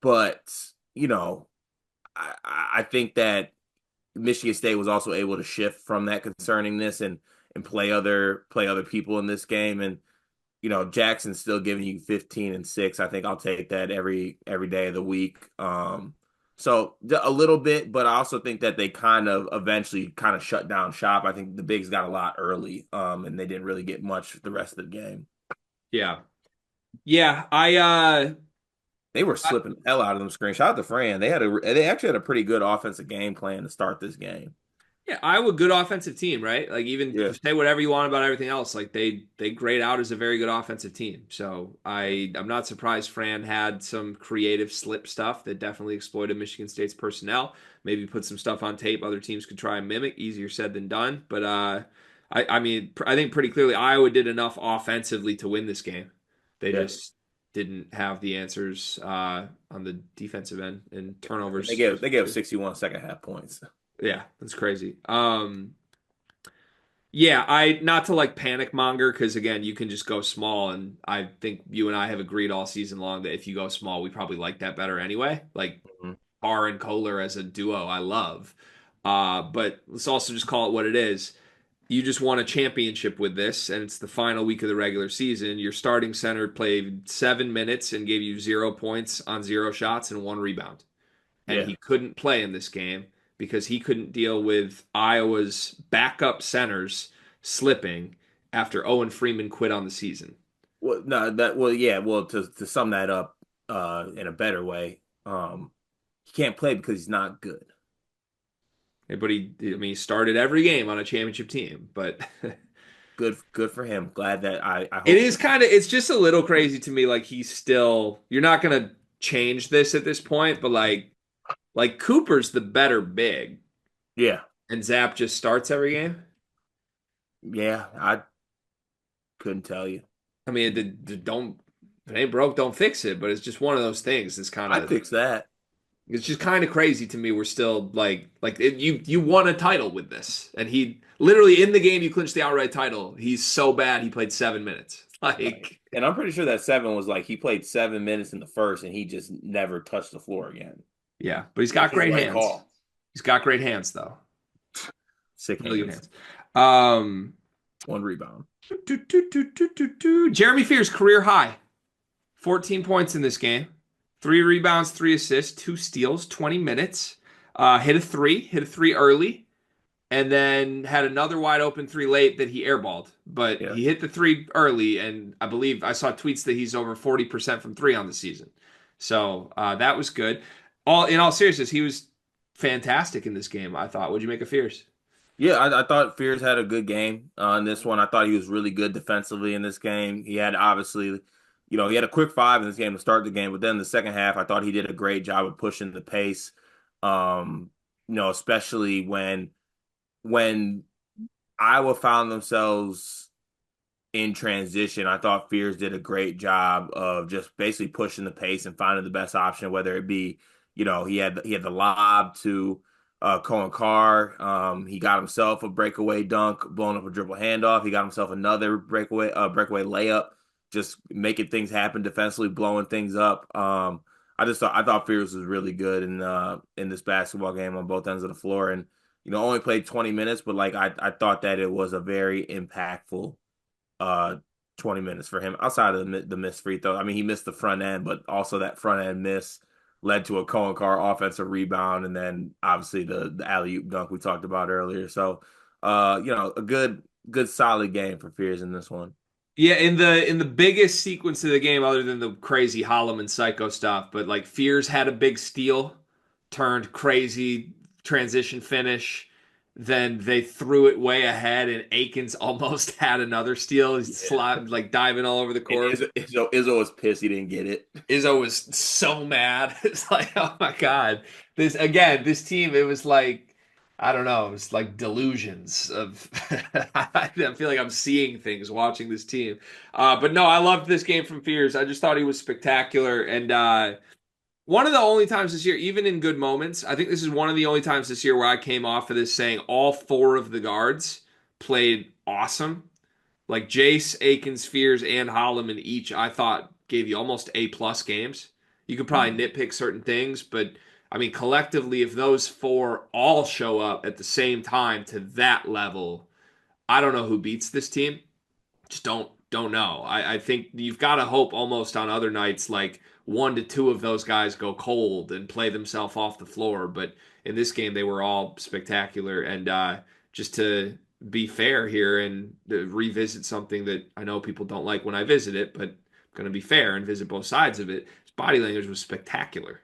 But you know, I think that Michigan State was also able to shift from that concerningness and play other people in this game. And Jackson's still giving you 15 and 6. I think I'll take that every day of the week. So a little bit, but I also think that they kind of eventually kind of shut down shop. I think the bigs got a lot early, and they didn't really get much the rest of the game. yeah, yeah. They were I slipping the hell out of them screens. Shout out to Fran. They actually had a pretty good offensive game plan to start this game. Yeah, Iowa, good offensive team, right? Like even Yeah. say whatever you want about everything else, like they grade out as a very good offensive team. So I'm not surprised Fran had some creative slip stuff that definitely exploited Michigan State's personnel. Maybe put some stuff on tape other teams could try and mimic. Easier said than done. But I mean I think pretty clearly Iowa did enough offensively to win this game. They Yeah. just didn't have the answers on the defensive end and And they turnovers. gave they gave 61 second half points. Yeah, that's crazy. Yeah, I not to like panic monger because again, you can just go small, and I think you and I have agreed all season long that if you go small, we probably like that better anyway. Like Mhm. Barr and Kohler as a duo, I love. But let's also just call it what it is. You just won a championship with this, and it's the final week of the regular season. Your starting center played 7 minutes and gave you 0 points on 0 shots and 1 rebound, and Yeah. he couldn't play in this game because he couldn't deal with Iowa's backup centers slipping after Owen Freeman quit on the season. Well, no, that well, yeah. Well, to sum that up, in a better way, he can't play because he's not good. But I mean, he started every game on a championship team. But Good for him. Glad that I it hope. is it's just a little crazy to me. Like he's still, you're not gonna change this at this point. But like Cooper's the better big, Yeah, and Zap just starts every game. yeah. I couldn't tell you. I mean, don't if it ain't broke, don't fix it. But it's just one of those things. I'd fix that. It's just kind of crazy to me. We're still you won a title with this, and he literally in the game you clinched the outright title. He's so bad he played 7 minutes. Right. Like And I'm pretty sure that 7 was like he played 7 minutes in the first, and he just never touched the floor again, yeah, but he's got which was the great right hands. call. He's got great hands though, Sick really good hands. hands. Um, One rebound. Jeremy Fears career high, 14 points in this game, 3 rebounds, 3 assists, 2 steals, 20 minutes. Hit a three early, and then had another wide open three late that he airballed. But Yeah. he hit the three early, and I believe I saw tweets that he's over 40% from three on the season. So that was good. In all seriousness, he was fantastic in this game. I thought. What'd you make of Fierce? Yeah, I thought Fears had a good game in this one. I thought he was really good defensively in this game. He had obviously, he had a quick 5 in this game to start the game, but then the second half, I thought he did a great job of pushing the pace. Um, especially when Iowa found themselves in transition, I thought Fears did a great job of just basically pushing the pace and finding the best option, whether it be, he had the lob to Cohen Carr. He got himself a breakaway dunk, blowing up a dribble handoff. He got himself another breakaway layup, just making things happen defensively, blowing things up. I thought Fears was really good in this basketball game on both ends of the floor, and only played 20 minutes, but like I thought that it was a very impactful uh 20 minutes for him outside of the missed free throw. I mean, he missed the front end, but also that front end miss led to a Cohen Carr offensive rebound, and then obviously the alley-oop dunk we talked about earlier. So, a good solid game for Fears in this one. Yeah, in the biggest sequence of the game, other than the crazy Hollman psycho stuff, but like Fears had a big steal, turned crazy transition finish. Then they threw it way ahead, and Akins almost had another steal. He's Yeah, like diving all over the and court. Izzo was pissed he didn't get it. Izzo was so mad. It's like, oh my God. This team, it was like, I don't know, it was like delusions of I feel like I'm seeing things watching this team. But no, I loved this game from Fears. I just thought he was spectacular. And one of the only times this year, even in good moments, I think this is one of the only times this year where I came off of this saying all four of the guards played awesome. Like Jace, Akins, Fears, and Hollman each, I thought gave you almost A plus games. You could probably Mhm. nitpick certain things, but I mean, collectively, if those four all show up at the same time to that level, I don't know who beats this team. Just don't know. I think you've got to hope almost on other nights like one to two of those guys go cold and play themselves off the floor. But in this game, they were all spectacular. And just to be fair here and to revisit something that I know people don't like when I visit it, but I'm going to be fair and visit both sides of it. His body language was spectacular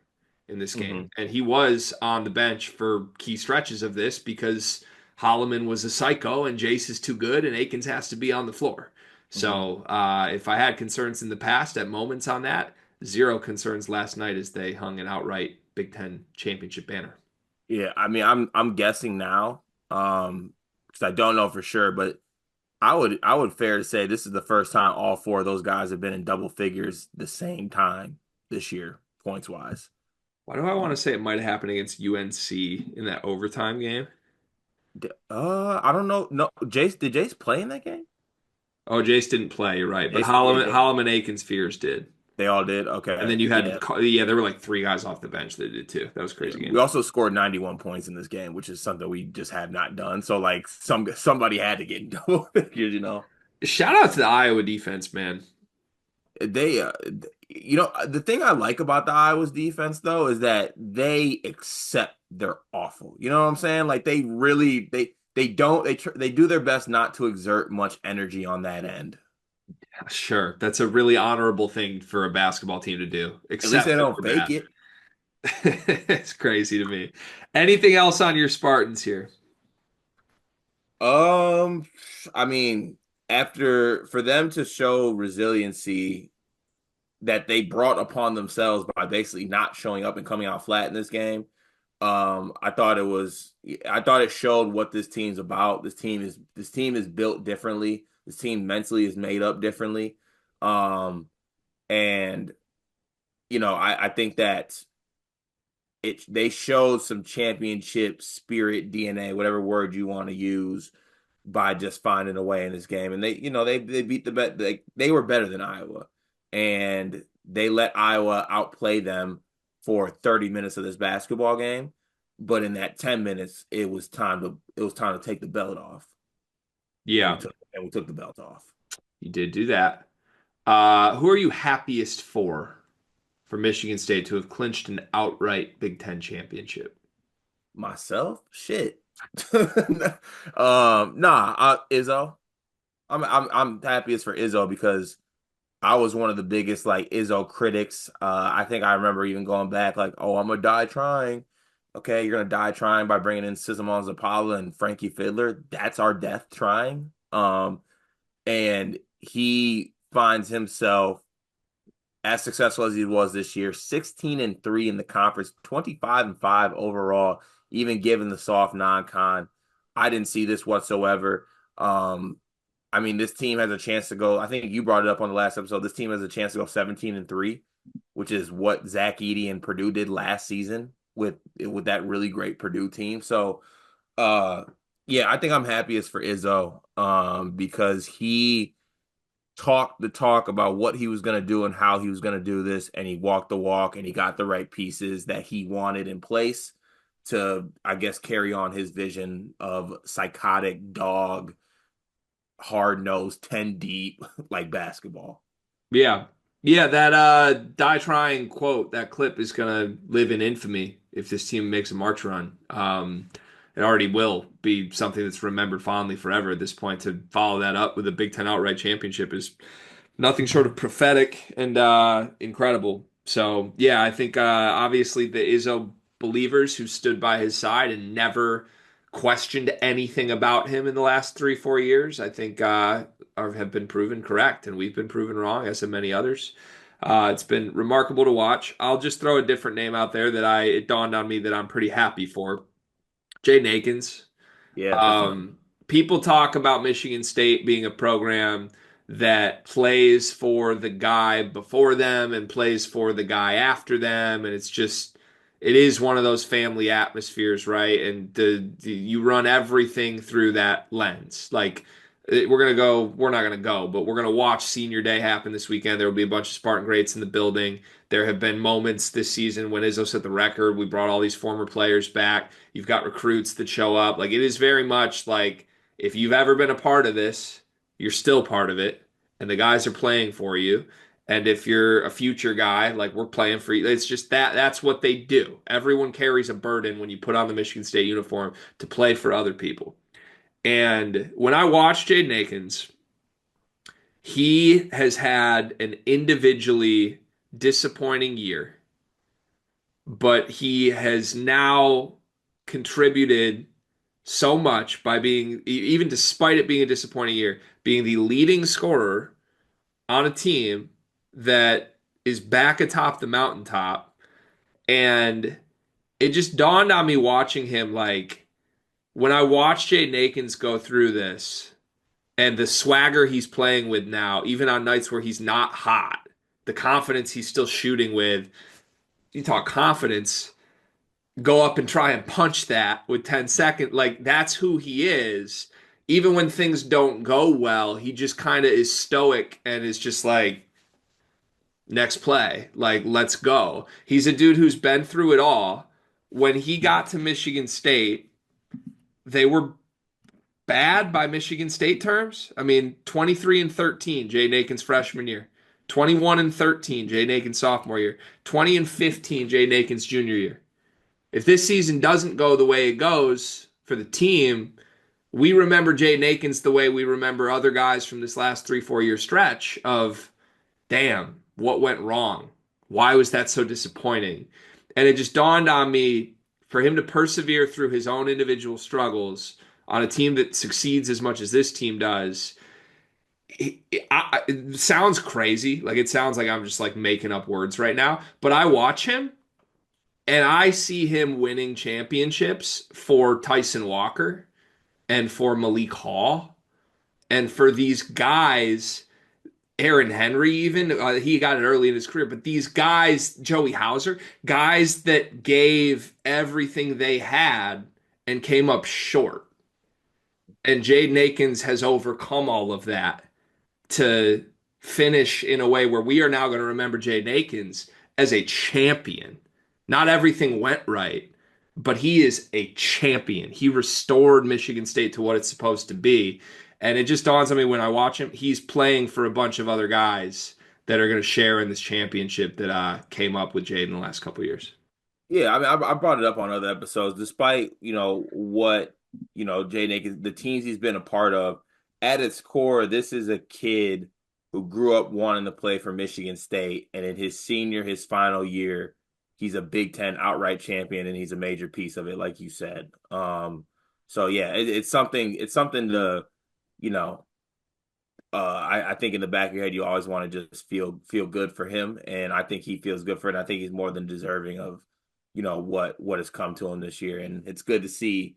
in this game, Mhm. and he was on the bench for key stretches of this because Holloman was a psycho and Jace is too good and Akins has to be on the floor. Mhm. So if I had concerns in the past at moments on that, zero concerns last night as they hung an outright Big Ten championship banner. Yeah, I mean, I'm guessing now, because I don't know for sure, but I would fair to say this is the first time all four of those guys have been in double figures the same time this year, points wise. Why do I want to say it might have happened against UNC in that overtime game? I don't know. No, did Jace play in that game? Oh, Jace didn't play, you're right. But Jace, yeah, Holloman, Akins, Fears did. they all did. And Okay, then you had, yeah. yeah, there were like three guys off the bench that did too. That was a Yeah. crazy We game. also scored 91 points in this game, which is something we just have not done. So like somebody had to get in double figures. Shout out to the Iowa defense, man. They, the thing I like about the Iowa's defense though is that they accept they're awful. You know what I'm saying? Like they really they don't they do their best not to exert much energy on that end. Sure, that's a really honorable thing for a basketball team to do, At least they except when don't we're fake bad. it. It's crazy to me. Anything else on your Spartans here? Um, I mean, after for them to show resiliency that they brought upon themselves by basically not showing up and coming out flat in this game. I thought it showed what this team's about. This team is built differently. This team mentally is made up differently. And I think that they showed some championship spirit DNA, whatever word you want to use, by just finding a way in this game. And they beat the bet. They were better than Iowa, and they let Iowa outplay them for 30 minutes of this basketball game. But in that 10 minutes, it was time to take the belt off, and we Yeah, took the belt off. you did do that. Who are you happiest for Michigan State to have clinched an outright Big Ten championship? Myself, shit. Izzo. I'm happiest for Izzo because I was one of the biggest like Izzo critics. I think I remember even going back like, oh, I'm gonna die trying. Okay, you're gonna die trying by bringing in Sismon Zapala and Frankie Fiddler. That's our death trying. And he finds himself as successful as he was this year, 16-3 in the conference, 25-5 overall, even given the soft non-con. I didn't see this whatsoever. Um, I mean, this team has a chance to go. I think you brought it up on the last episode. This team has a chance to go 17-3, which is what Zach Edey and Purdue did last season with that really great Purdue team. So, uh, yeah, I think I'm happiest for Izzo, because he talked the talk about what he was going to do and how he was going to do this, and he walked the walk, and he got the right pieces that he wanted in place to, I guess, carry on his vision of psychotic dog, hard nosed, 10 deep like basketball. Yeah. Yeah, that die trying quote, that clip is gonna live in infamy if this team makes a March run. It already will be something that's remembered fondly forever at this point. To follow that up with a Big Ten outright championship is nothing short of prophetic and incredible. So yeah, I think obviously the Izzo believers who stood by his side and never questioned anything about him in the last 3, 4 years, I think have been proven correct, and we've been proven wrong, as have many others. It's been remarkable to watch. I'll just throw a different name out there that it dawned on me that I'm pretty happy for. Jaden Akins. Yeah, definitely. Um, People talk about Michigan State being a program that plays for the guy before them and plays for the guy after them, and it is one of those family atmospheres, right? And you run everything through that lens. Like we're not gonna go, but we're gonna watch Senior Day happen this weekend. There will be a bunch of Spartan greats in the building. There have been moments this season when Izzo set the record. We brought all these former players back. You've got recruits that show up. Like it is very much like if you've ever been a part of this, you're still part of it, and the guys are playing for you. And if you're a future guy, like we're playing for you, it's just that's what they do. Everyone carries a burden when you put on the Michigan State uniform to play for other people. And when I watched Jaden Akins, he has had an individually disappointing year, but he has now contributed so much by being, even despite it being a disappointing year, being the leading scorer on a team that is back atop the mountaintop. And it just dawned on me watching him, like, when I watched Jaden Akins go through this and the swagger he's playing with now, even on nights where he's not hot, the confidence he's still shooting with, you talk confidence, go up and try and punch that with 10 seconds. Like that's who he is. Even when things don't go well, he just kind of is stoic and is just like, next play, like, let's go. He's a dude who's been through it all. When he got to Michigan State, they were bad by Michigan State terms. I mean, 23-13, Jaden Akins freshman year. 21-13, Jaden Akins sophomore year. 20-15, Jaden Akins junior year. If this season doesn't go the way it goes for the team, we remember Jaden Akins the way we remember other guys from this last 3, 4 year stretch of, damn, what went wrong? Why was that so disappointing? And it just dawned on me for him to persevere through his own individual struggles on a team that succeeds as much as this team does. It sounds crazy. Like it sounds like I'm just like making up words right now, but I watch him and I see him winning championships for Tyson Walker and for Malik Hall and for these guys, Aaron Henry, even he got it early in his career, but these guys, Joey Hauser, guys that gave everything they had and came up short. And Jaden Akins has overcome all of that to finish in a way where we are now going to remember Jaden Akins as a champion. Not everything went right, but he is a champion. He restored Michigan State to what it's supposed to be. And it just dawns on me when I watch him, he's playing for a bunch of other guys that are going to share in this championship that came up with Jaden the last couple of years. Yeah, I mean, I brought it up on other episodes. Despite what Jay Naked, the teams he's been a part of, at its core, this is a kid who grew up wanting to play for Michigan State, and in his final year, he's a Big Ten outright champion, and he's a major piece of it, like you said. So yeah, it's something. It's something to, you know, I think in the back of your head, you always want to just feel good for him, and I think he feels good for it. And I think he's more than deserving of, what has come to him this year, and it's good to see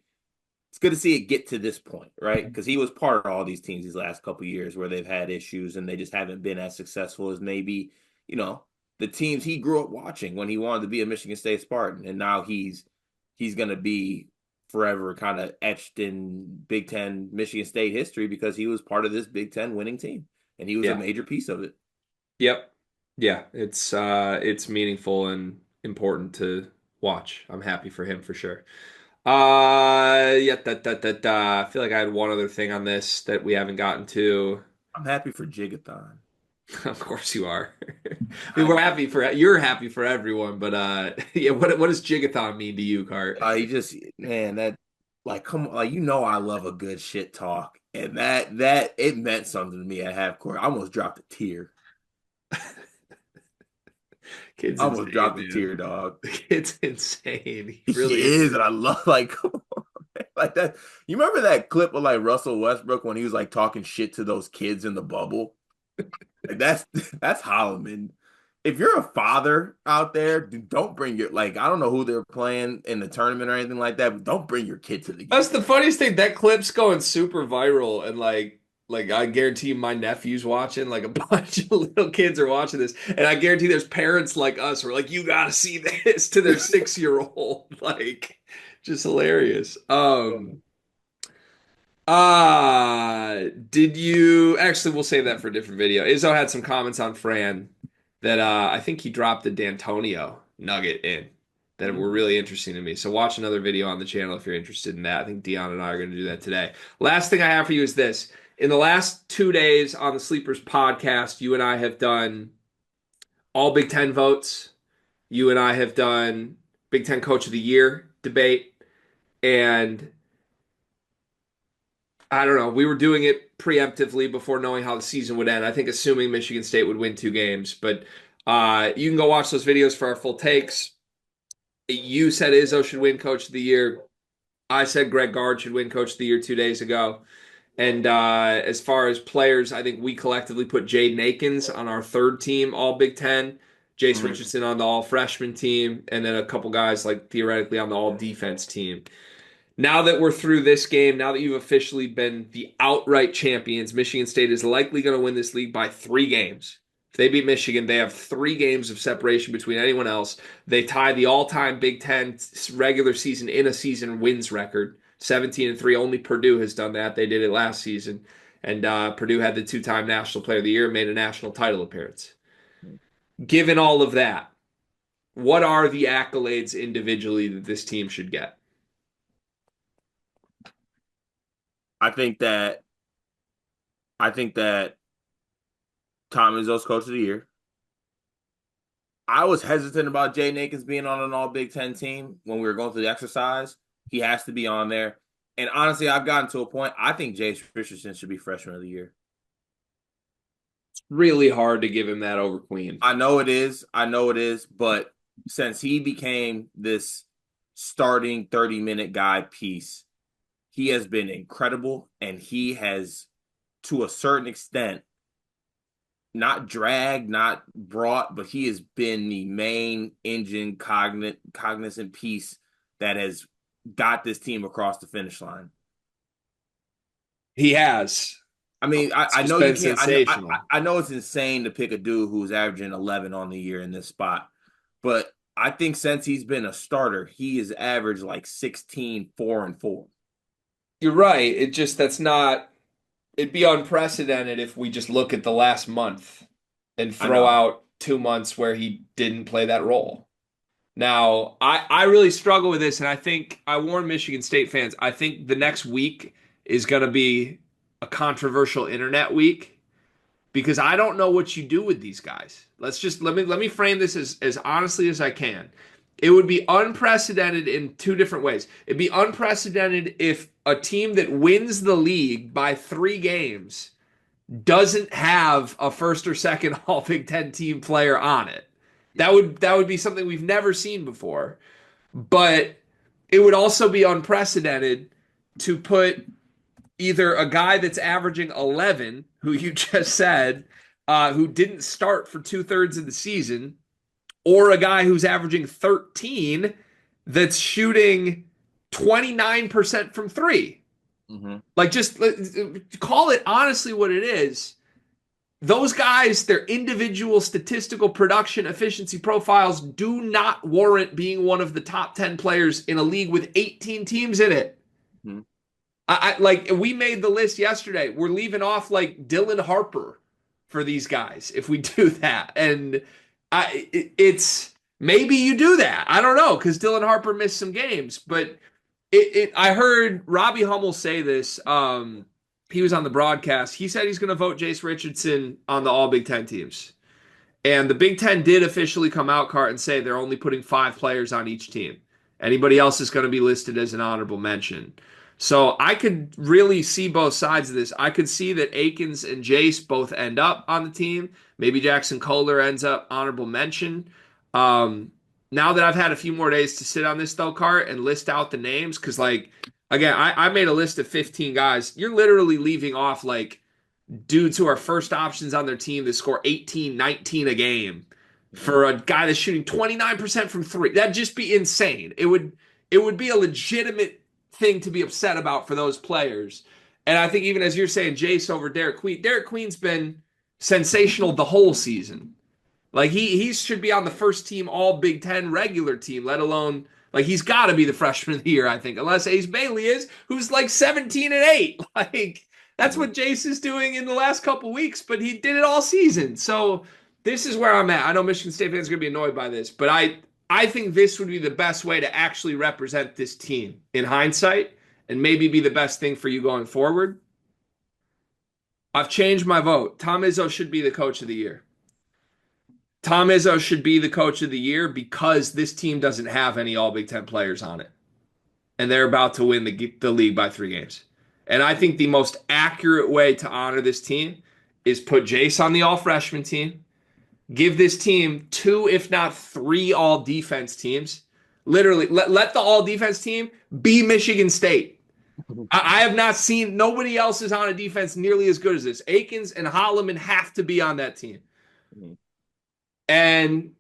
it's good to see it get to this point, right? Because he was part of all these teams these last couple of years where they've had issues and they just haven't been as successful as maybe, you know, the teams he grew up watching when he wanted to be a Michigan State Spartan. And now he's gonna be forever kind of etched in Big Ten Michigan State history because he was part of this Big Ten winning team and he was a Yeah. major piece of it. Yep. Yeah. It's meaningful and important to watch. I'm happy for him for sure. Yeah, I feel like I had one other thing on this that we haven't gotten to. I'm happy for Jigathon. Of course you are. I mean, I you're happy for everyone, but yeah, what does Jigathon mean to you, Cart? he just man that like come on like I love a good shit talk and that it meant something to me at half court. I almost dropped a tear. Kid's I almost insane, dropped a man. tear, dog. The kid's insane. He He really is, is. and I love like come on, man. Like that. You remember that clip of like Russell Westbrook when he was like talking shit to those kids in the bubble? Like, that's Hollman. If you're a father out there, don't bring your like I don't know who they're playing in the tournament or anything like that, but don't bring your kid to the That's game. the funniest thing. That clip's going super viral, and like I guarantee my nephew's watching. Like a bunch of little kids are watching this, and I guarantee there's parents like us who are like, "You gotta see this" to their 6-year-old. Like, just hilarious. Did you actually? We'll save that for a different video. Izzo had some comments on Fran that I think he dropped the D'Antonio nugget in that were Mm. really interesting to me. So watch another video on the channel if you're interested in that. I think Dion and I are going to do that today. Last thing I have for you is this. In the last 2 days on the Sleepers podcast, you and I have done all Big Ten votes. You and I have done Big Ten Coach of the Year debate, and I don't know. We were doing it preemptively before knowing how the season would end. I think assuming Michigan State would win 2 games, but you can go watch those videos for our full takes. You said Izzo should win Coach of the Year. I said Greg Gard should win Coach of the Year 2 days ago. And as far as players, I think we collectively put Jaden Akins on our third team, all Big Ten. Jace Mm. Richardson on the all freshman team, and then a couple guys like theoretically on the all defense team. Now that we're through this game, now that you've officially been the outright champions, Michigan State is likely going to win this league by 3 games. If they beat Michigan, they have 3 games of separation between anyone else. They tie the all-time Big Ten regular season in a season wins record, 17-3. Only Purdue has done that. They did it last season, and Purdue had the 2-time National Player of the Year, made a national title appearance. Given all of that, what are the accolades individually that this team should get? I think that I think that Tom Izzo's coach of the year. I was hesitant about Jaden Akins being on an all Big Ten team when we were going through the exercise. He has to be on there. And honestly, I've gotten to a point. I think Jace Richardson should be freshman of the year. Really hard to give him that over Queen. I know it is. I know it is. But since he became this starting 30-minute guy piece, he has been incredible. And he has, to a certain extent, not dragged, not brought, but he has been the main engine cognizant piece that has got this team across the finish line. He has. I mean, It's I just know you been can't. sensational. I know it's insane to pick a dude who's averaging 11 on the year in this spot, but I think since he's been a starter, he has averaged like 16, 4, and 4. You're right. It just that's not it'd be unprecedented if we just look at the last month and I throw know. out 2 months where he didn't play that role. Now, I really struggle with this, and I think I warn Michigan State fans, I think the next week is going to be a controversial internet week because I don't know what you do with these guys. Let me frame this as honestly as I can. It would be unprecedented in 2 different ways. It'd be unprecedented if a team that wins the league by 3 games doesn't have a first or second All Big Ten team player on it. That would be something we've never seen before. But it would also be unprecedented to put either a guy that's averaging 11, who you just said, who didn't start for 2/3 of the season, or a guy who's averaging 13 that's shooting 29% from three. Hmm. Like, just call it honestly what it is. Those guys, their individual statistical production efficiency profiles do not warrant being one of the top 10 players in a league with 18 teams in it. Hmm. Like we made the list yesterday. We're leaving off like Dylan Harper for these guys if we do that. And it's maybe you do that. I don't know because Dylan Harper missed some games, but I heard Robbie Hummel say this. He was on the broadcast. He said he's going to vote Jace Richardson on the All Big Ten teams. And the Big Ten did officially come out, Cart, and say they're only putting 5 players on each team. Anybody else is going to be listed as an honorable mention. So I could really see both sides of this. I could see that Akins and Jace both end up on the team. Maybe Jackson Kohler ends up honorable mention. Now that I've had a few more days to sit on this, though, Cart, and list out the names, because, like, again, I made a list of 15 guys. You're literally leaving off, like, dudes who are first options on their team that score 18, 19 a game for a guy that's shooting 29% from three. That'd just be insane. It would be a legitimate thing to be upset about for those players. And I think even as you're saying, Jace over Derek Queen, Derek Queen's been sensational the whole season. Like he should be on the first team All Big Ten regular team, let alone like he's got to be the freshman of the year, I think, unless Ace Bailey is, who's like 17-8. Like that's what Jace is doing in the last couple weeks, but he did it all season. So this is where I'm at. I know Michigan State fans are gonna be annoyed by this, but I think this would be the best way to actually represent this team in hindsight and maybe be the best thing for you going forward. I've changed my vote. Tom Izzo should be the coach of the year. Tom Izzo should be the coach of the year because this team doesn't have any All Big Ten players on it. And they're about to win the league by 3 games. And I think the most accurate way to honor this team is put Jace on the all freshman team, give this team 2, if not 3 all defense teams. Literally, let the all defense team be Michigan State. I have not seen nobody else is on a defense nearly as good as this. Akins and Hollman have to be on that team. And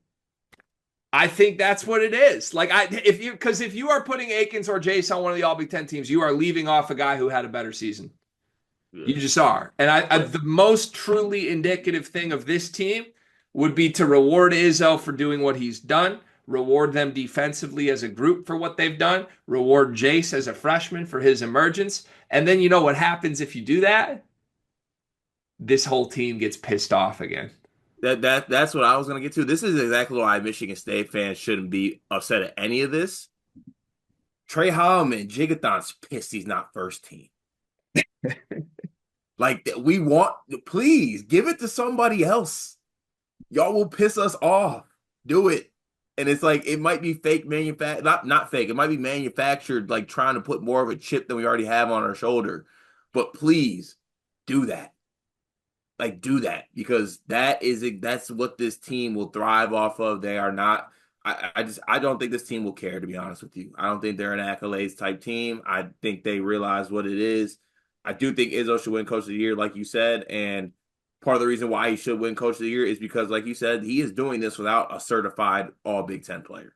I think that's what it is. Like if you are putting Akins or Jace on one of the All Big Ten teams, you are leaving off a guy who had a better season. Yeah. You just are. And the most truly indicative thing of this team would be to reward Izzo for doing what he's done, reward them defensively as a group for what they've done, reward Jace as a freshman for his emergence. And then you know what happens if you do that? This whole team gets pissed off again. That's what I was gonna get to. This is exactly why Michigan State fans shouldn't be upset at any of this. Trey Hollman, Jigathon's pissed he's not first team. Like we want, please give it to somebody else. Y'all will piss us off. Do it. And it's like it might be fake not fake. It might be manufactured, like trying to put more of a chip than we already have on our shoulder. But please do that. Like do that because that's what this team will thrive off of. They are not. I don't think this team will care, to be honest with you. I don't think they're an accolades type team. I think they realize what it is. I do think Izzo should win Coach of the Year, like you said, and part of the reason why he should win Coach of the Year is because, like you said, he is doing this without a certified All Big Ten player.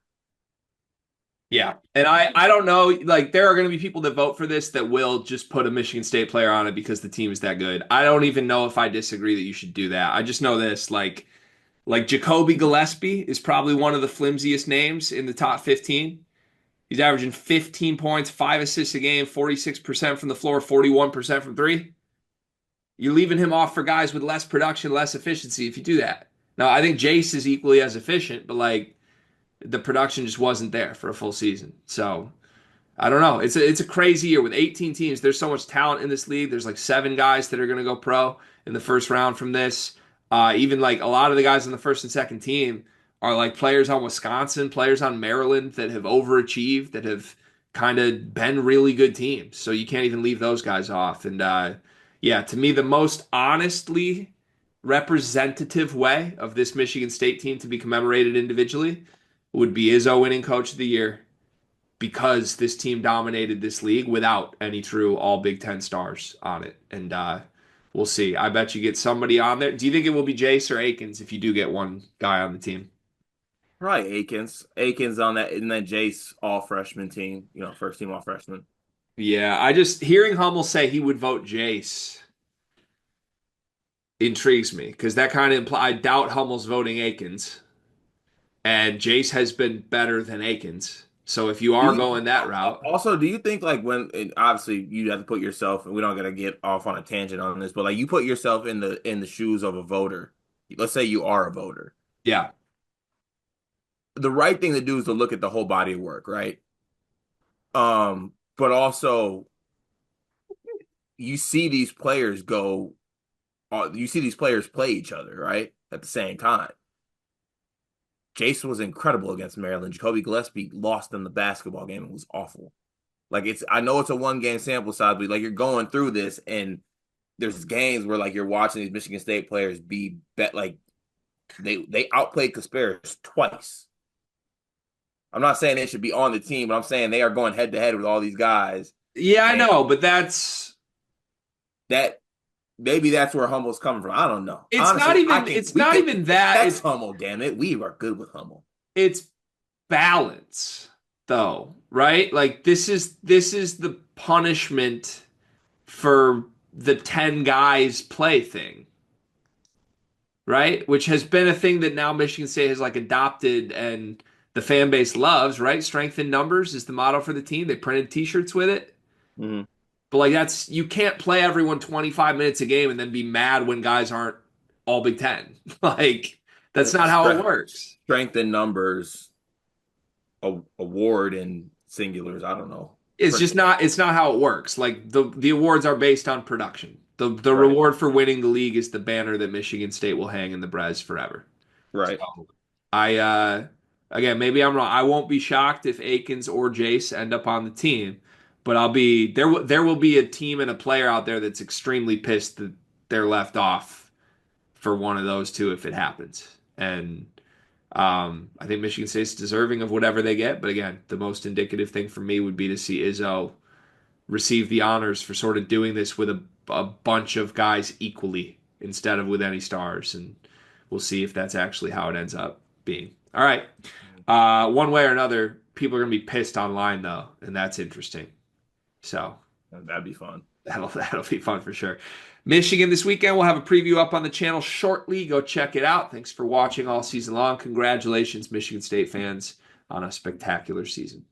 Yeah. And I don't know, like there are going to be people that vote for this that will just put a Michigan State player on it because the team is that good. I don't even know if I disagree that you should do that. I just know this, like Jacoby Gillespie is probably one of the flimsiest names in the top 15. He's averaging 15 points, 5 assists a game, 46% from the floor, 41% from three. You're leaving him off for guys with less production, less efficiency if you do that. Now, I think Jace is equally as efficient, but like the production just wasn't there for a full season. So I don't know. It's a crazy year with 18 teams. There's so much talent in this league. There's like 7 guys that are going to go pro in the first round from this. Even like a lot of the guys on the first and second team are like players on Wisconsin, players on Maryland that have overachieved, that have kind of been really good teams. So you can't even leave those guys off. And yeah, to me, the most honestly representative way of this Michigan State team to be commemorated individually would be Izzo winning Coach of the Year because this team dominated this league without any true all Big Ten stars on it. And we'll see. I bet you get somebody on there. Do you think it will be Jace or Akins if you do get one guy on the team? Probably Akins. Akins on that, and then Jace all freshman team. First team all freshman. Yeah, I just hearing Hummel say he would vote Jace intrigues me because that kind of implies I doubt Hummel's voting Akins, and Jace has been better than Akins. So if you Do are you going that route, also do you think like when and obviously you have to put yourself, and we don't gotta get off on a tangent on this, but like you put yourself in the shoes of a voter. Let's say you are a voter. yeah, The right thing to do is to look at the whole body of work, right? But also you see these players go, you see these players play each other, right? At the same time. Jason was incredible against Maryland. Jacoby Gillespie lost in the basketball game. It was awful. Like I know it's a 1 game sample size, but like you're going through this, and there's games where like you're watching these Michigan State players be bet like they outplayed Kasparis twice. I'm not saying they should be on the team, but I'm saying they are going head to head with all these guys, yeah, I and know, but that's that maybe that's where Hummel's coming from. I don't know. it's not Honestly, I even think it's we not could even that. text Hummel. Damn it, we are good with Hummel. It's balance though, right? Like this is the punishment for the 10 guys play thing, right? Which has been a thing that now Michigan State has like adopted and the fan base loves, right? Strength in numbers is the motto for the team. They printed t-shirts with it. Mm-hmm. But like that's you can't play everyone 25 minutes a game and then be mad when guys aren't all Big Ten. Like that's not how it works. Strength in numbers, award in singulars. I don't know. It's not how it works. Like the awards are based on production. The Right, reward for winning the league is the banner that Michigan State will hang in the Bres forever. right. So I again maybe I'm wrong. I won't be shocked if Akins or Jace end up on the team, but I'll be there will be a team and a player out there that's extremely pissed that they're left off for one of those two if it happens. And I think Michigan State's deserving of whatever they get. But again, the most indicative thing for me would be to see Izzo receive the honors for sort of doing this with a bunch of guys equally instead of with any stars. And we'll see if that's actually how it ends up being. All right. One way or another, people are going to be pissed online, though. And that's interesting. So That'd be fun. that'll be fun for sure. Michigan this weekend. We'll have a preview up on the channel shortly. Go check it out. Thanks for watching all season long. Congratulations, Michigan State fans, on a spectacular season.